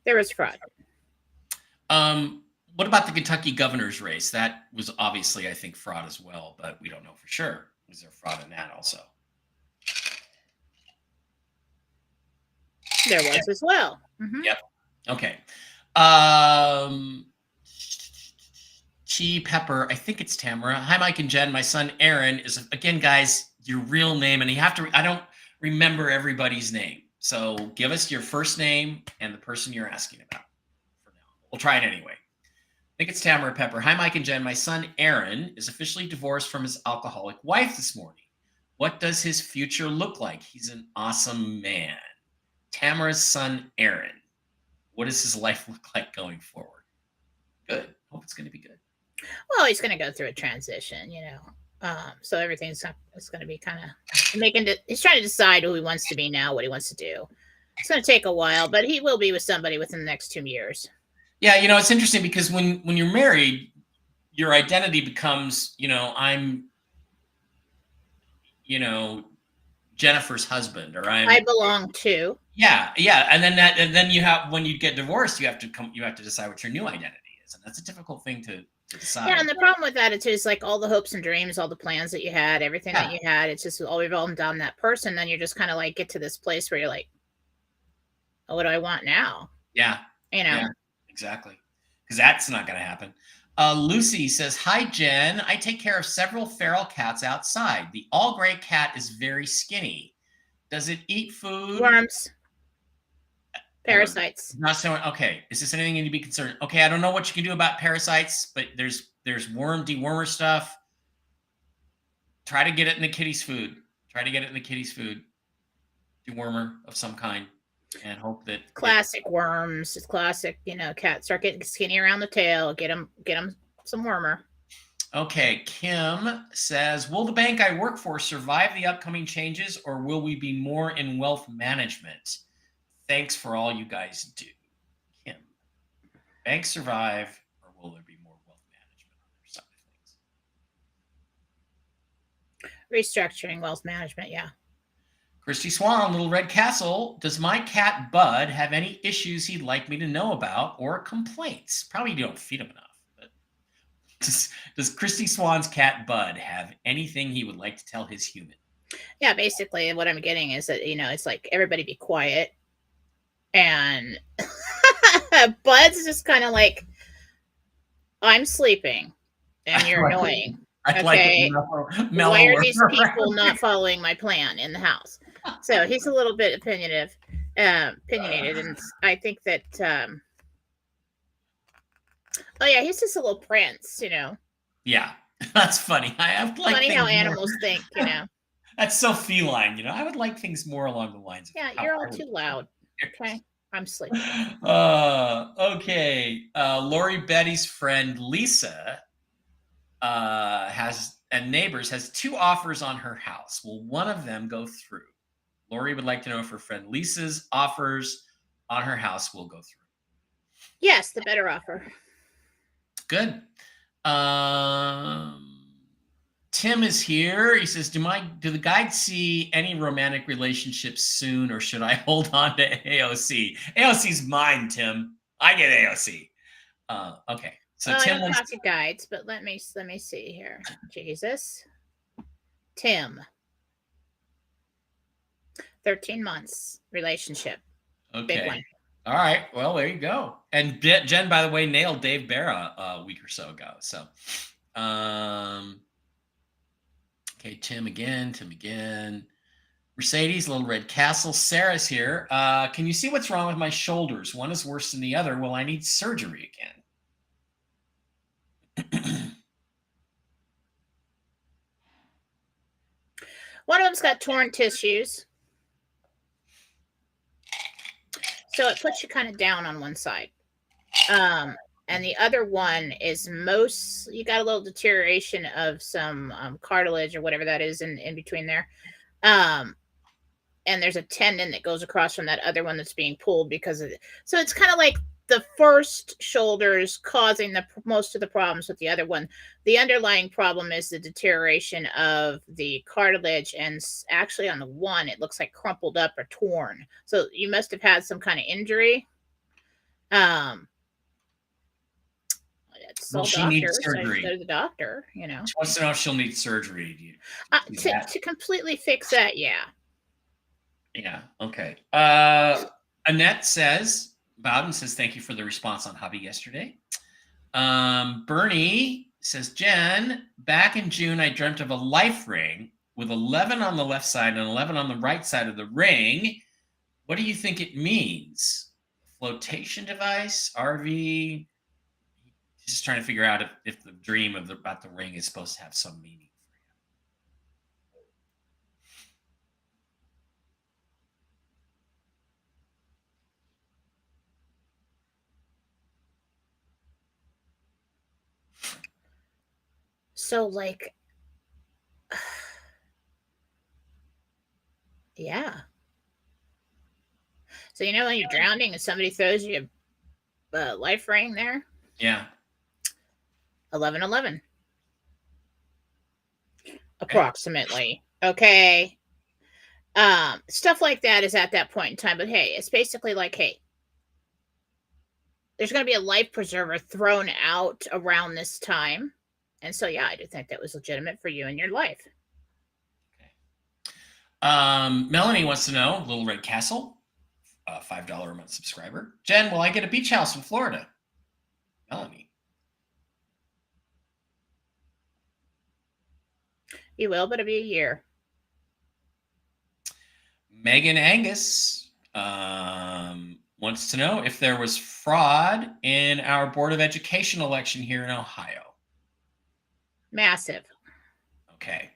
There was fraud. What about the Kentucky governor's race? That was obviously, I think, fraud as well, but we don't know for sure. Was there fraud in that also? There was as well. Mm-hmm. Yep. Okay. Chi Pepper, I think it's Tamara. Hi, Mike and Jen. My son Aaron is, again, guys, your real name, and you have to, I don't remember everybody's name. So give us your first name and the person you're asking about for now. We'll try it anyway. I think it's Tamara Pepper. Hi, Mike and Jen. My son Aaron is officially divorced from his alcoholic wife this morning. What does his future look like? He's an awesome man. Tamara's son Aaron. What does his life look like going forward? Good. Hope it's going to be good. Well, he's going to go through a transition, you know. So everything's going to be kind of he's trying to decide who he wants to be now, what he wants to do. It's going to take a while, but he will be with somebody within the next 2 years. Yeah, you know, it's interesting because when you're married, your identity becomes, you know, I'm, you know, Jennifer's husband, or I belong to. Yeah, and then you have, when you get divorced, you have to decide what your new identity is, and that's a difficult thing to decide. Yeah, and the problem with that is like all the hopes and dreams, all the plans that you had, everything that you had, it's just all revolving down that person. Then you're just kind of like get to this place where you're like, oh, what do I want now? Yeah, you know. Yeah, exactly, because that's not going to happen. Lucy says, hi, Jen. I take care of several feral cats outside. The all-gray cat is very skinny. Does it eat food? Worms. Parasites. Not so. Okay. Is this anything you need to be concerned? Okay. I don't know what you can do about parasites, but there's dewormer stuff. Try to get it in the kitty's food. Dewormer of some kind. and hope that classic worms. It's classic, cats start getting skinny around the tail. Get them some warmer. Okay, Kim says, will the bank I work for survive the upcoming changes, or will we be more in wealth management? Thanks for all you guys do. Kim, bank survive, or will there be more wealth management on their side of things? Restructuring, wealth management, yeah. Christy Swan, Little Red Castle, does my cat Bud have any issues he'd like me to know about or complaints? Probably you don't feed him enough. But does Christy Swan's cat Bud have anything he would like to tell his human? Yeah, basically what I'm getting is that, it's like everybody be quiet. And Bud's just kind of like, I'm sleeping and you're annoying. Okay. Why are these people not following my plan in the house? So he's a little bit opinionated, and I think that oh yeah, he's just a little prince, Yeah, that's funny. Funny how animals think, That's so feline, I would like things more along the lines of you're all too loud. Okay, I'm sleeping. Okay. Lori Betty's friend Lisa neighbors has 2 offers on her house. Will one of them go through? Lori would like to know if her friend Lisa's offers on her house will go through. Yes, the better offer. Good. Tim is here. He says, do the guides see any romantic relationships soon, or should I hold on to AOC? AOC's mine, Tim. I get AOC. Okay. So Tim, I don't talk to guides, but let me see here. Jesus. Tim. 13 months relationship. Okay. Big one. All right. Well, there you go. And Jen, by the way, nailed Dave Barra a week or so ago. So, okay, Tim again. Mercedes, Little Red Castle. Sarah's here. Can you see what's wrong with my shoulders? One is worse than the other. Will I need surgery again? One of them's got torn tissues. So it puts you kind of down on one side. And the other one is you got a little deterioration of some cartilage or whatever that is in between there. And there's a tendon that goes across from that other one that's being pulled because of it. So it's kind of like the first shoulder's causing most of the problems with the other one. The underlying problem is the deterioration of the cartilage, and actually on the one, it looks like crumpled up or torn. So you must have had some kind of injury. She needs surgery. So go to the doctor, She wants to know if she'll need surgery. To completely fix that, yeah. Yeah, okay. Annette says, Bowden says, thank you for the response on hubby yesterday. Bernie says, Jen, back in June, I dreamt of a life ring with 11 on the left side and 11 on the right side of the ring. What do you think it means? Flotation device, RV? Just trying to figure out if the dream about the ring is supposed to have some meaning. So, yeah. So, when you're drowning and somebody throws you a life ring there? Yeah. 11-11. Approximately. Okay. Stuff like that is at that point in time. But, hey, it's basically like, hey, there's going to be a life preserver thrown out around this time. And so, yeah, I do think that was legitimate for you in your life. Okay. Melanie wants to know, Little Red Castle, $5 a month subscriber. Jen, will I get a beach house in Florida? Melanie. You will, but it'll be a year. Megan Angus wants to know if there was fraud in our Board of Education election here in Ohio. Massive. Okay.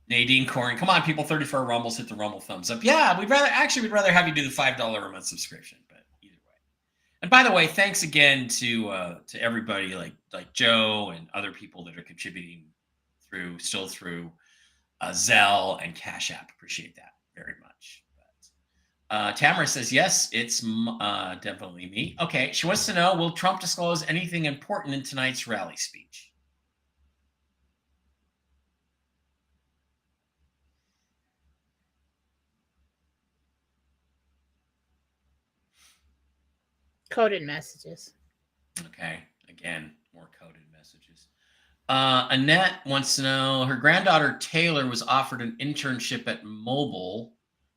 Nadine Corin, come on, people, 34 Rumbles, hit the Rumble thumbs up. Yeah, we'd rather have you do the $5 a month subscription, but either way. And by the way, thanks again to everybody like Joe and other people that are contributing through Zelle and CashApp. Appreciate that very much. Tamara says, yes, it's definitely me. Okay, she wants to know, will Trump disclose anything important in tonight's rally speech? Coded messages. Okay, again, more coded messages. Annette wants to know, her granddaughter Taylor was offered an internship at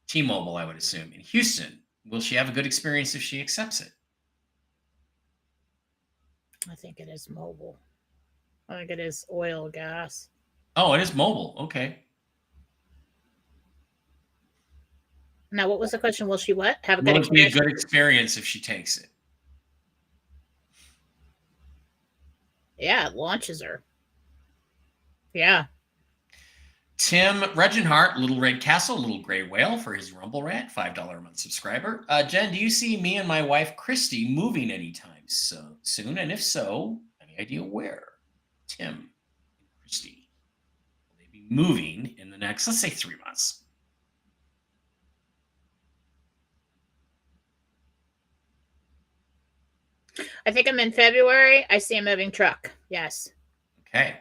T-Mobile, I would assume, in Houston. Will she have a good experience if she accepts it? I think it is mobile. I think it is oil, gas. Oh, it is mobile. Okay. Now, what was the question? Will she what? Have a Will good it be a experience? good experience if she takes it? Yeah, it launches her. Yeah. Tim Regenhart, Little Red Castle, Little Gray Whale for his Rumble Rant, $5 a month subscriber. Jen, do you see me and my wife Christy moving anytime soon? And if so, any idea where? Tim and Christy, will they be moving in the next, let's say, 3 months? I think I'm in February. I see a moving truck. Yes. Okay.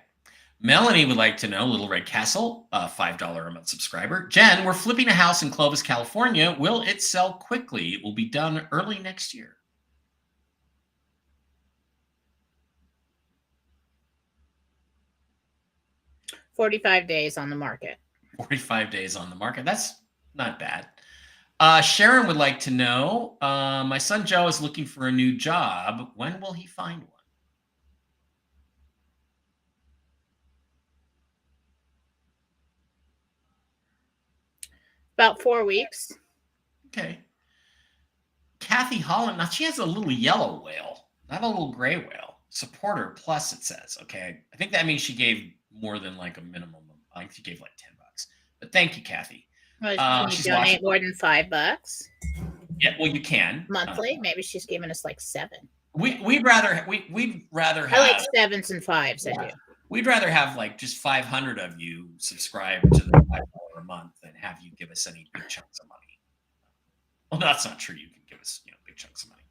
Melanie would like to know, Little Red Castle, $5 a month subscriber. Jen, we're flipping a house in Clovis, California. Will it sell quickly? It will be done early next year. $45 days on the market. 45 days on the market. That's not bad. Sharon would like to know, my son Joe is looking for a new job. When will he find one? About 4 weeks. Okay. Kathy Holland, now she has a little yellow whale, not a little gray whale. Supporter plus, it says. Okay. I think that means she gave more than like a minimum. I think she gave like $10. But thank you, Kathy. Well, can you donate more than $5? Yeah, well, you can. Monthly? Maybe she's giving us like 7. We'd rather have. I like 7s and 5s. I do. We'd rather have like just 500 of you subscribe to the $5 a month than have you give us any big chunks of money. Well, that's not true. You can give us, big chunks of money.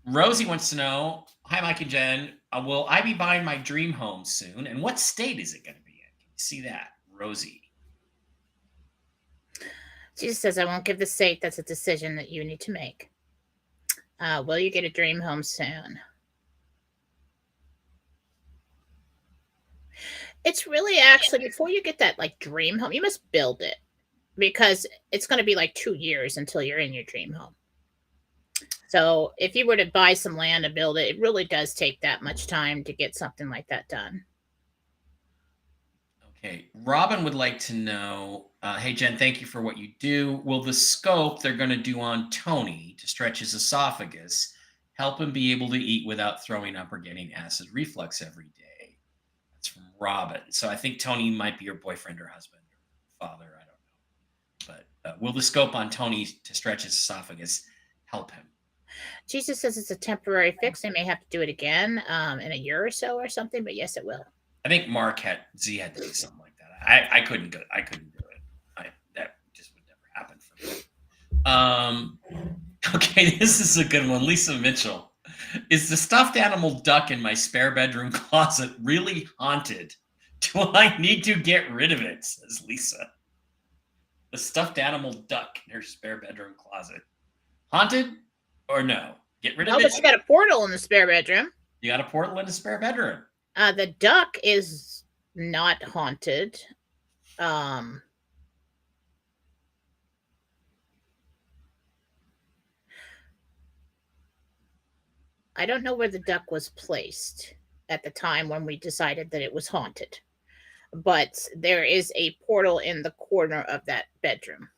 Rosie wants to know, hi, Mike and Jen. Will I be buying my dream home soon? And what state is it going to be in? Can you see that, Rosie? She says, I won't give the state. That's a decision that you need to make. Will you get a dream home soon? It's really actually, before you get that like dream home, you must build it, because it's going to be like 2 years until you're in your dream home. So if you were to buy some land and build it, it really does take that much time to get something like that done. Okay. Robin would like to know, hey, Jen, thank you for what you do. Will the scope they're going to do on Tony to stretch his esophagus help him be able to eat without throwing up or getting acid reflux every day? That's from Robin. So I think Tony might be your boyfriend or husband or father. I don't know. But will the scope on Tony to stretch his esophagus help him? Jesus says it's a temporary fix. They may have to do it again in a year or so or something, but yes, it will. I think Z had to do something like that. I couldn't do it. That just would never happen for me. Okay, this is a good one. Lisa Mitchell. Is the stuffed animal duck in my spare bedroom closet really haunted? Do I need to get rid of it? Says Lisa. The stuffed animal duck in her spare bedroom closet. Haunted or no? Get rid of it. But you got a portal in the spare bedroom. You got a portal in the spare bedroom. The duck is not haunted. I don't know where the duck was placed at the time when we decided that it was haunted, but there is a portal in the corner of that bedroom.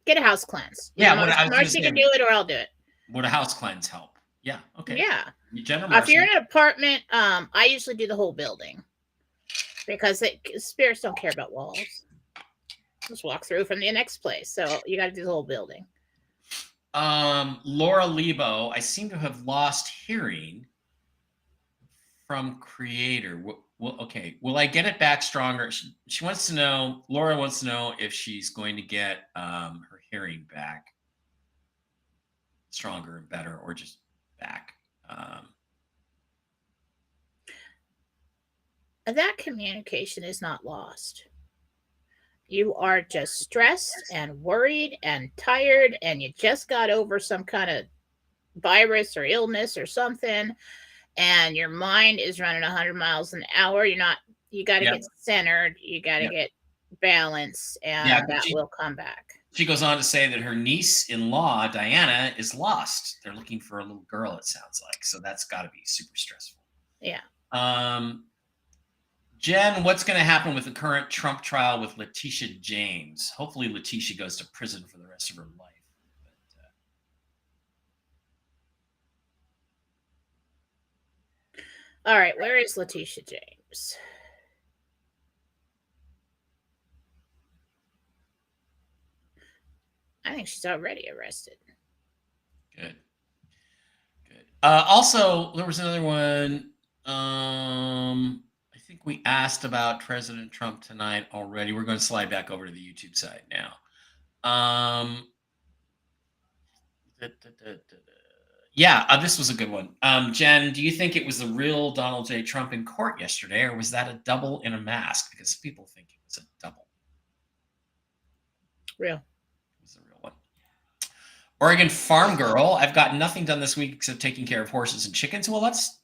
Get a house cleanse. Yeah, Marsha can do it, or I'll do it. Would a house cleanse help? Yeah. Okay. Yeah. If you're in an apartment, I usually do the whole building. because spirits don't care about walls. Just walk through from the next place. So you got to do the whole building. Laura Lebo, I seem to have lost hearing from creator. Well, okay. Will I get it back stronger? She wants to know, Laura wants to know if she's going to get her hearing back stronger and better, or just back. That communication is not lost. You are just stressed and worried and tired, and you just got over some kind of virus or illness or something, and your mind is running 100 miles an hour. You got to get centered. You got to get balance, and that will come back. She goes on to say that her niece-in-law, Diana, is lost. They're looking for a little girl, it sounds like. So that's got to be super stressful. Yeah. Jen, what's going to happen with the current Trump trial with Letitia James? Hopefully Letitia goes to prison for the rest of her life. All right, where is Letitia James? I think she's already arrested. Good. Also, there was another one. I think we asked about President Trump tonight already. We're going to slide back over to the YouTube side now. This was a good one. Jen, do you think it was the real Donald J. Trump in court yesterday, or was that a double in a mask? Because people think it was a double. Real. It was a real one. Oregon Farm Girl, I've got nothing done this week except taking care of horses and chickens. Well, that's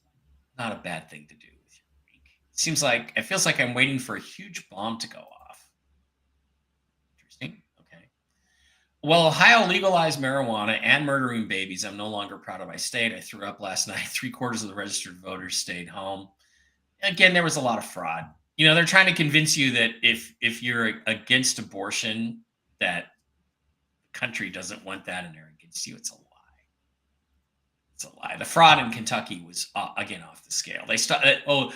not a bad thing to do with your week. It feels like I'm waiting for a huge bomb to go off. Interesting. Okay. Well, Ohio legalized marijuana and murdering babies. I'm no longer proud of my state. I threw up last night. 3/4 of the registered voters stayed home. Again, there was a lot of fraud. They're trying to convince you that if you're against abortion, that the country doesn't want that and they're against you. It's a lie. It's a lie. The fraud in Kentucky was, again, off the scale. They stopped.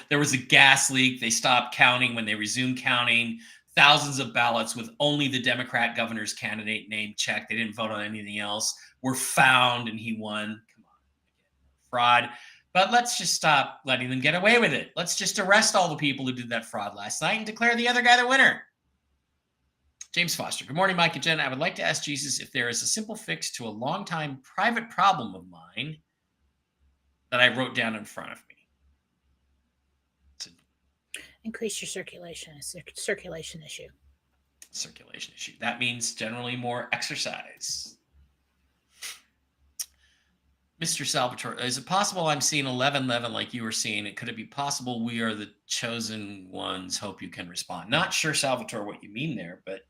There was a gas leak. They stopped counting. When they resumed counting, thousands of ballots with only the Democrat governor's candidate name checked. They didn't vote on anything else. Were found, and he won. Come on, again, fraud. But let's just stop letting them get away with it. Let's just arrest all the people who did that fraud last night and declare the other guy the winner. James Foster. Good morning, Mike and Jen. I would like to ask Jesus if there is a simple fix to a longtime private problem of mine that I wrote down in front of me. Increase your circulation. It's a circulation issue. Circulation issue. That means generally more exercise. Mr. Salvatore, is it possible I'm seeing 11:11 like you were seeing it? Could it be possible we are the chosen ones? Hope you can respond. Not sure, Salvatore, what you mean there, but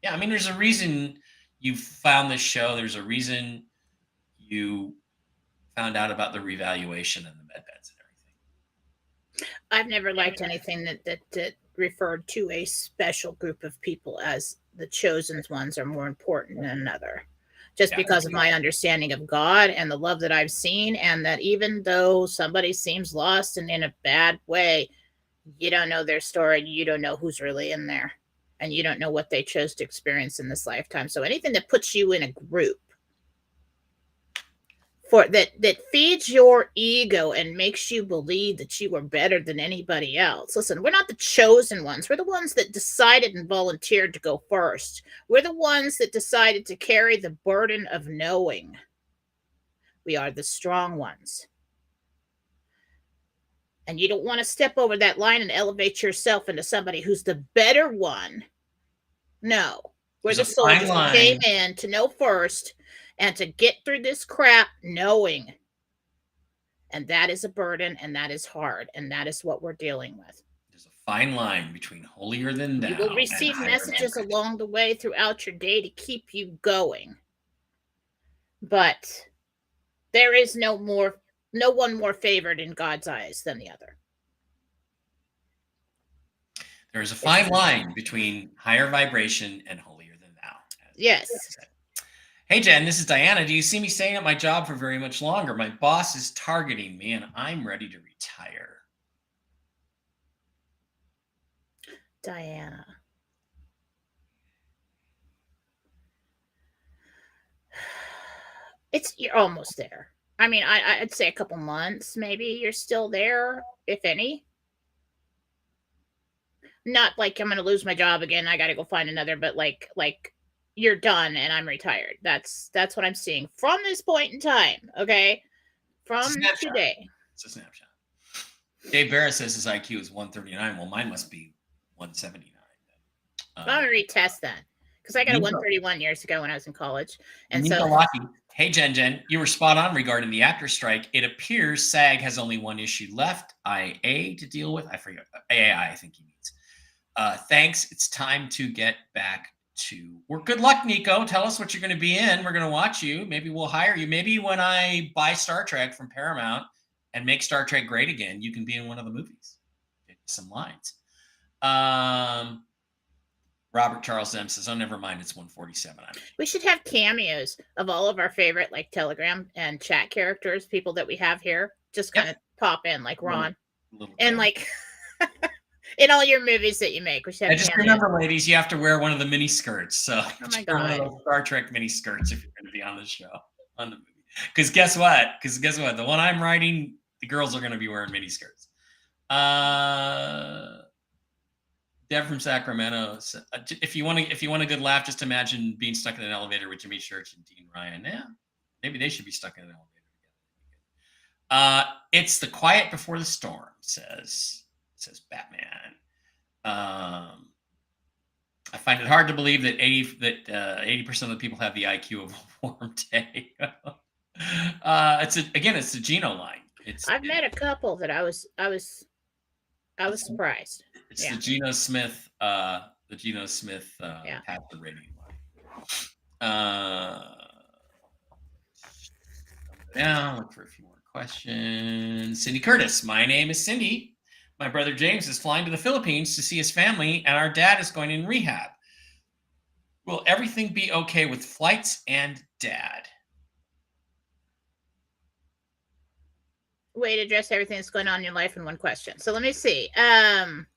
yeah, there's a reason you found this show. There's a reason you found out about the revaluation and the med beds and everything. I've never liked anything that referred to a special group of people as the chosen ones are more important than another. Just because of my understanding of God and the love that I've seen, and that even though somebody seems lost and in a bad way, you don't know their story. You don't know who's really in there, and you don't know what they chose to experience in this lifetime. So anything that puts you in a group that feeds your ego and makes you believe that you are better than anybody else. Listen, we're not the chosen ones. We're the ones that decided and volunteered to go first. We're the ones that decided to carry the burden of knowing. We are the strong ones. And you don't want to step over that line and elevate yourself into somebody who's the better one. No, we're the soldiers who came in to know first and to get through this crap knowing. And that is a burden, and that is hard, and that is what we're dealing with. There's a fine line between holier than thou. You will receive messages along the way throughout your day to keep you going. But there is no one more favored in God's eyes than the other. There's a fine line between higher vibration and holier than thou. Yes. Hey, Jen, this is Diana. Do you see me staying at my job for very much longer? My boss is targeting me, and I'm ready to retire. Diana. You're almost there. I mean, I'd say a couple months, maybe you're still there, if any. Not like I'm going to lose my job again. I got to go find another, but like you're done and I'm retired. That's what I'm seeing from this point in time. Okay. From today. It's a snapshot. Dave Barrett says his IQ is 139. Well, mine must be 179. I'm going to retest that because I got a 131 years ago when I was in college. And Nico Lockey, hey, Jen, you were spot on regarding the actor strike. It appears SAG has only one issue left, IA, to deal with. I forget. AAI, I think he means. Thanks. It's time to get back to work. Good luck, Nico. Tell us what you're going to be in. We're going to watch you. Maybe we'll hire you. Maybe when I buy Star Trek from Paramount and make Star Trek great again, you can be in one of the movies. Get some lines. Robert Charles M says, "Oh, never mind. It's 147." We should have cameos of all of our favorite like Telegram and chat characters, people that we have here. Just kind of pop in like Ron and like in all your movies that you make. We should have just remember, ladies, you have to wear one of the mini skirts. So oh my God, one of those Star Trek mini skirts if you're going to be on the show on the movie. Because guess what? The one I'm writing, the girls are going to be wearing mini skirts. Deb from Sacramento. If you want a good laugh, just imagine being stuck in an elevator with Jimmy Church and Dean Ryan. Yeah, maybe they should be stuck in an elevator together. It's the quiet before the storm, says Batman. I find it hard to believe that 80% of the people have the IQ of a warm day. It's the Geno line. I've met a couple that I was surprised. It's the Geno Smith, pass the rating line. Now look for a few more questions. Cindy Curtis. My name is Cindy. My brother James is flying to the Philippines to see his family, and our dad is going in rehab. Will everything be okay with flights and dad? Way to address everything that's going on in your life in one question. So let me see. Flying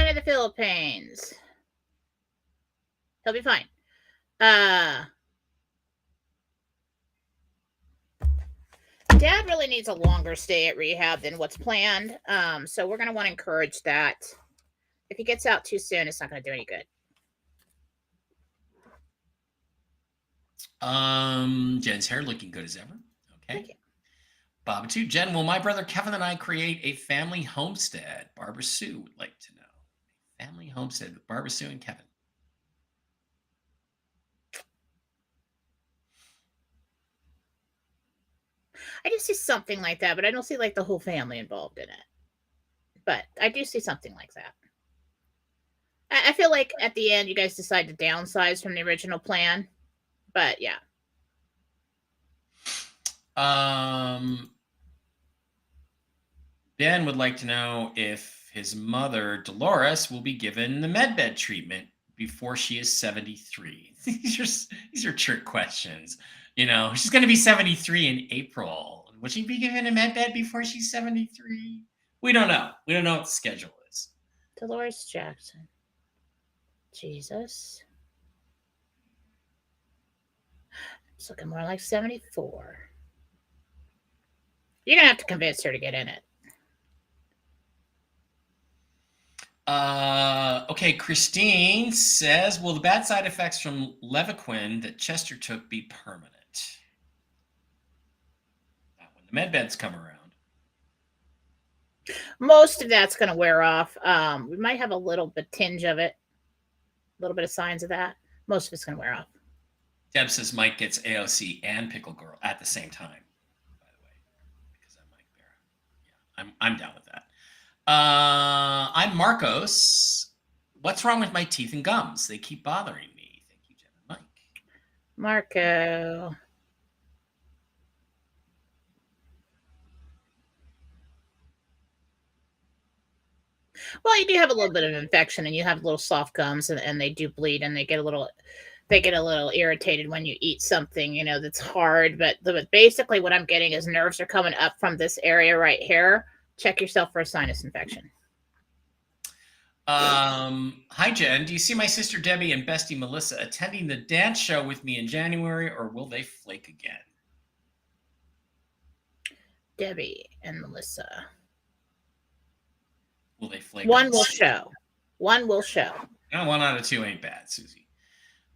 to the Philippines. He'll be fine. Dad really needs a longer stay at rehab than what's planned. So we're going to want to encourage that. If he gets out too soon, it's not going to do any good. Jen's hair looking good as ever. Okay. Thank you. Baba 2. Jen, will my brother Kevin and I create a family homestead? Barbara Sue would like to know. Family homestead with Barbara Sue and Kevin. I do see something like that, but I don't see like the whole family involved in it. But I do see something like that. I feel like at the end you guys decide to downsize from the original plan. But yeah. Ben would like to know if his mother, Dolores, will be given the medbed treatment before she is 73. These are trick questions. You know, she's going to be 73 in April. Will she be given a medbed before she's 73? We don't know. We don't know what the schedule is. Dolores Jackson. Jesus. It's looking more like 74. You're going to have to convince her to get in it. Okay, Christine says, will the bad side effects from Levaquin that Chester took be permanent? Not when the med beds come around. Most of that's going to wear off. We might have a little bit tinge of it, a little bit of signs of that. Most of it's going to wear off. Deb says Mike gets AOC and Pickle Girl at the same time, by the way, because I'm Mike Barra. Yeah, I'm down with that. I'm Marcos. What's wrong with my teeth and gums? They keep bothering me. Thank you, Jen and Mike. Marco. Well, you do have a little bit of infection and you have little soft gums and they do bleed and they get a little irritated when you eat something, you know, that's hard. But basically what I'm getting is nerves are coming up from this area right here. Check yourself for a sinus infection. Hi, Jen. Do you see my sister Debbie and bestie Melissa attending the dance show with me in January, or will they flake again? Debbie and Melissa. Will they flake? One will show. One will show. No, 1 out of 2 ain't bad, Susie.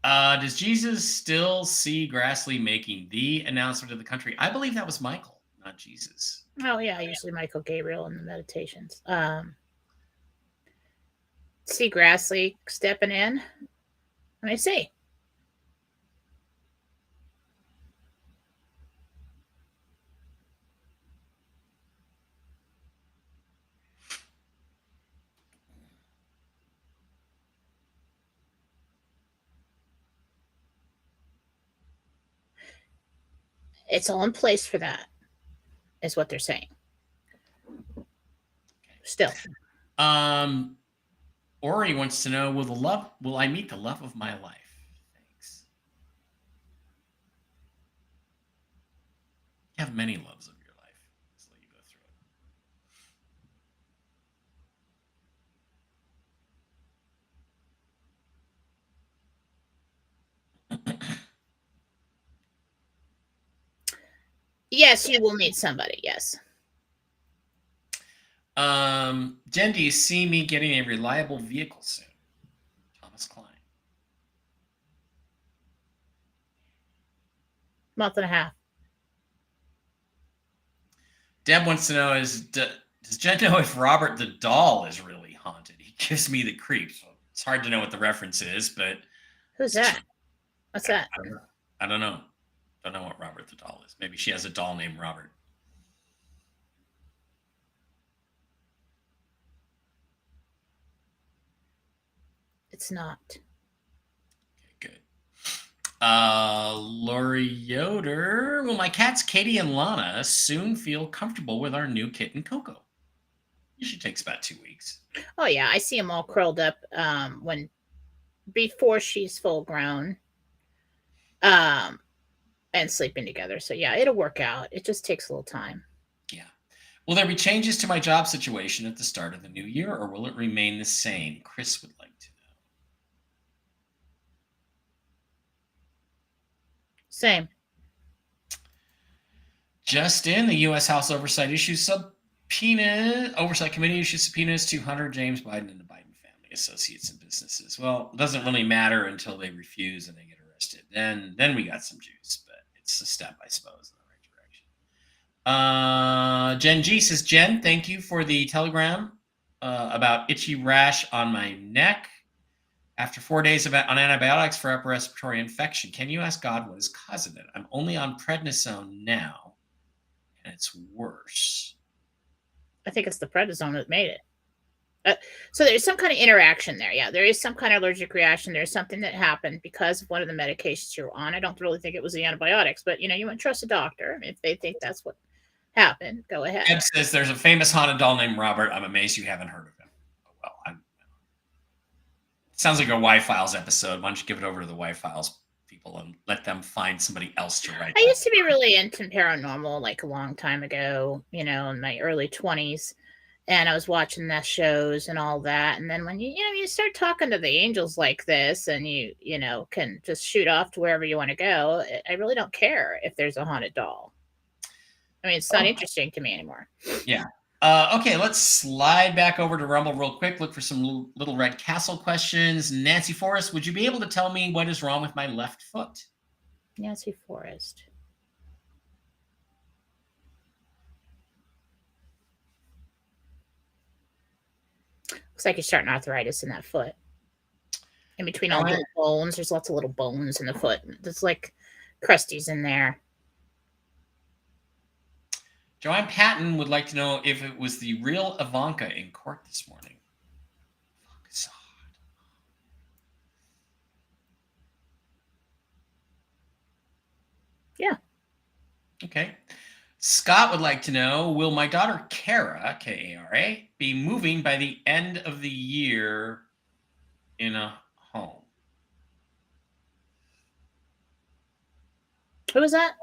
Does Jesus still see Grassley making the announcement to the country? I believe that was Michael, not Jesus. Oh yeah, usually Michael Gabriel in the meditations. See Grassley stepping in. Let me see. It's all in place for that, is what they're saying. Still. Ori wants to know, will I meet the love of my life? Thanks. You have many loves of your life. Just let you go through it. Yes, you will meet somebody. Yes. Jen, do you see me getting a reliable vehicle soon? Thomas Klein. Month and a half. Deb wants to know, does Jen know if Robert the doll is really haunted? He gives me the creeps. It's hard to know what the reference is, but who's that? What's that? I don't know. Don't know what Robert the doll is. Maybe she has a doll named Robert. It's not. Okay, good. Lori Yoder. Will my cats Katie and Lana soon feel comfortable with our new kitten Coco? Usually takes about 2 weeks. Oh yeah, I see them all curled up before she's full grown. And sleeping together. So yeah, it'll work out. It just takes a little time. Yeah. Will there be changes to my job situation at the start of the new year, or will it remain the same? Chris would like to know. Same. Just in, the U.S. House Oversight Committee issues subpoenas to Hunter, James Biden, and the Biden family, associates, and businesses. Well, it doesn't really matter until they refuse and they get arrested. Then we got some juice, but it's a step, I suppose, in the right direction. Jen G says, Jen, thank you for the telegram about itchy rash on my neck after 4 days on antibiotics for upper respiratory infection. Can you ask God what is causing it? I'm only on prednisone now, and it's worse. I think it's the prednisone that made it. So there's some kind of interaction there. Yeah, there is some kind of allergic reaction. There's something that happened because of one of the medications you're on. I don't really think it was the antibiotics, but you wouldn't trust a doctor. If they think that's what happened, go ahead. Ed says there's a famous haunted doll named Robert. I'm amazed you haven't heard of him. Oh, well, sounds like a Y-Files episode. Why don't you give it over to the Y-Files people and let them find somebody else to write? I used to be really into paranormal like a long time ago, in my early 20s. And I was watching the shows and all that. And then when you start talking to the angels like this and you can just shoot off to wherever you want to go, I really don't care if there's a haunted doll. I mean, it's not interesting to me anymore. Yeah. Okay, let's slide back over to Rumble real quick. Look for some Little Red Castle questions. Nancy Forrest, would you be able to tell me what is wrong with my left foot? Nancy Forrest. Looks like you're starting arthritis in that foot. In between all the little bones, there's lots of little bones in the foot. There's like crusties in there. Joanne Patton would like to know if it was the real Ivanka in court this morning. Yeah. Okay. Scott would like to know, will my daughter Kara, K-A-R-A, be moving by the end of the year in a home? Who was that?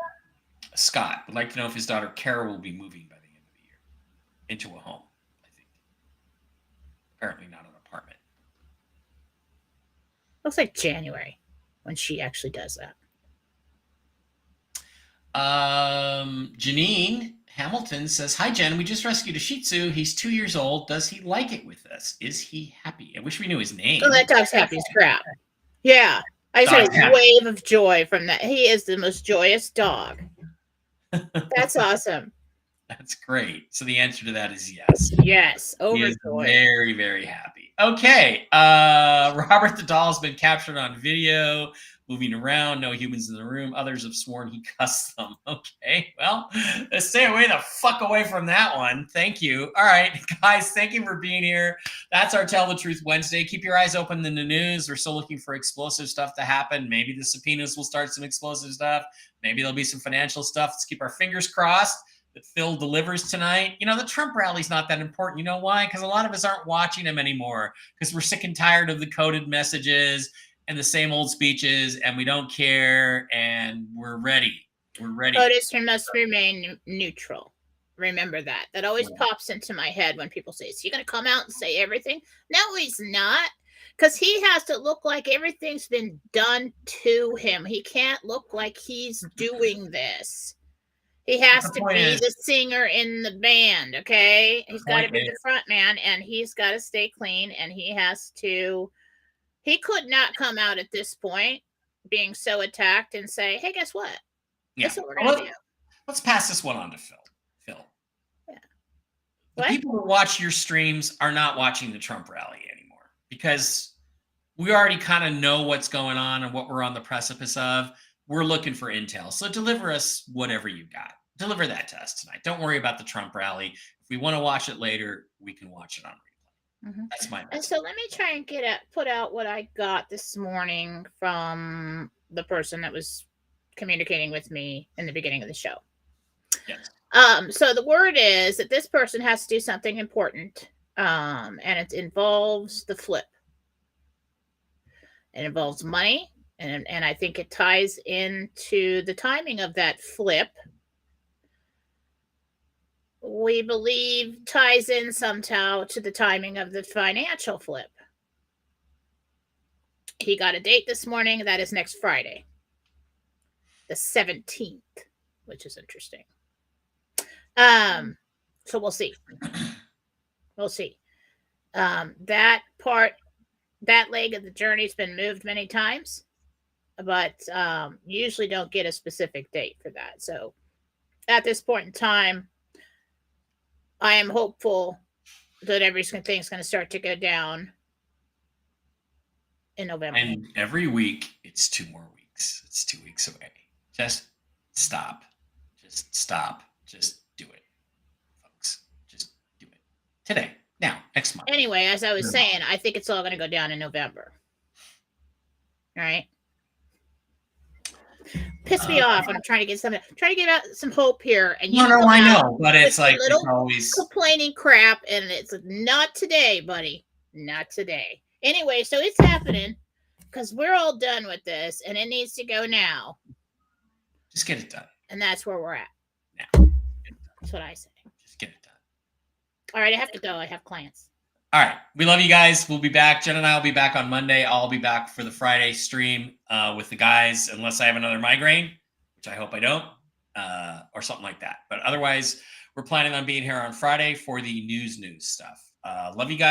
Scott would like to know if his daughter Kara will be moving by the end of the year into a home, I think. Apparently not an apartment. Looks like January when she actually does that. Janine Hamilton says, "Hi, Jen. We just rescued a Shih Tzu. He's 2 years old. Does he like it with us? Is he happy? I wish we knew his name." Oh, that dog's happy as crap. Yeah. I just had a wave of joy from that. He is the most joyous dog. That's awesome. That's great. So the answer to that is yes. Yes. He is very, very happy. Okay. Robert the doll's been captured on video, moving around. No humans in the room. Others have sworn he cussed them. Okay. Well, let's stay the fuck away from that one. Thank you. All right, guys. Thank you for being here. That's our Tell the Truth Wednesday. Keep your eyes open in the news. We're still looking for explosive stuff to happen. Maybe the subpoenas will start some explosive stuff. Maybe there'll be some financial stuff. Let's keep our fingers crossed that Phil delivers tonight. You know, the Trump rally's not that important. You know why? Because a lot of us aren't watching him anymore because we're sick and tired of the coded messages and the same old speeches, and we don't care, and we're ready. We're ready. POTUS must remain neutral. Remember that. That always pops into my head when people say, "Is he going to come out and say everything?" No, he's not. Because he has to look like everything's been done to him. He can't look like he's doing this. He has to be the singer in the band, okay? He's got to be the front man, and he's got to stay clean, and he could not come out at this point being so attacked and say, "Hey, guess what? Yeah. That's what we're going to do." Let's pass this one on to Phil. Yeah. The people who watch your streams are not watching the Trump rally anymore because we already kind of know what's going on and what we're on the precipice of. We're looking for intel. So deliver us whatever you got. Deliver that to us tonight. Don't worry about the Trump rally. If we want to watch it later, we can watch it on replay. Mm-hmm. That's my message. And so let me try and put out what I got this morning from the person that was communicating with me in the beginning of the show. Yes. So the word is that this person has to do something important, and it involves the flip. It involves money. And I think it ties into the timing of that flip. We believe ties in somehow to the timing of the financial flip. He got a date this morning. That is next Friday, the 17th, which is interesting. So we'll see. We'll see. That leg of the journey's been moved many times, but usually don't get a specific date for that. So at this point in time, I am hopeful that everything's going to start to go down in November. And every week, it's 2 more weeks. It's 2 weeks away. Just stop. Just stop. Just do it, folks. Just do it. Today. Now. Next month. Anyway, as I was saying, I think it's all going to go down in November. All right? Piss me off when I'm trying to get out some hope here, and no, I know, but it's like it's always complaining crap, and it's not today, buddy, not today. Anyway, so it's happening because we're all done with this, and it needs to go now. Just get it done, and that's where we're at. Now, that's what I say. Just get it done. All right, I have to go. I have clients. All right. We love you guys. We'll be back. Jen and I will be back on Monday. I'll be back for the Friday stream with the guys, unless I have another migraine, which I hope I don't, or something like that. But otherwise, we're planning on being here on Friday for the news stuff. Love you guys.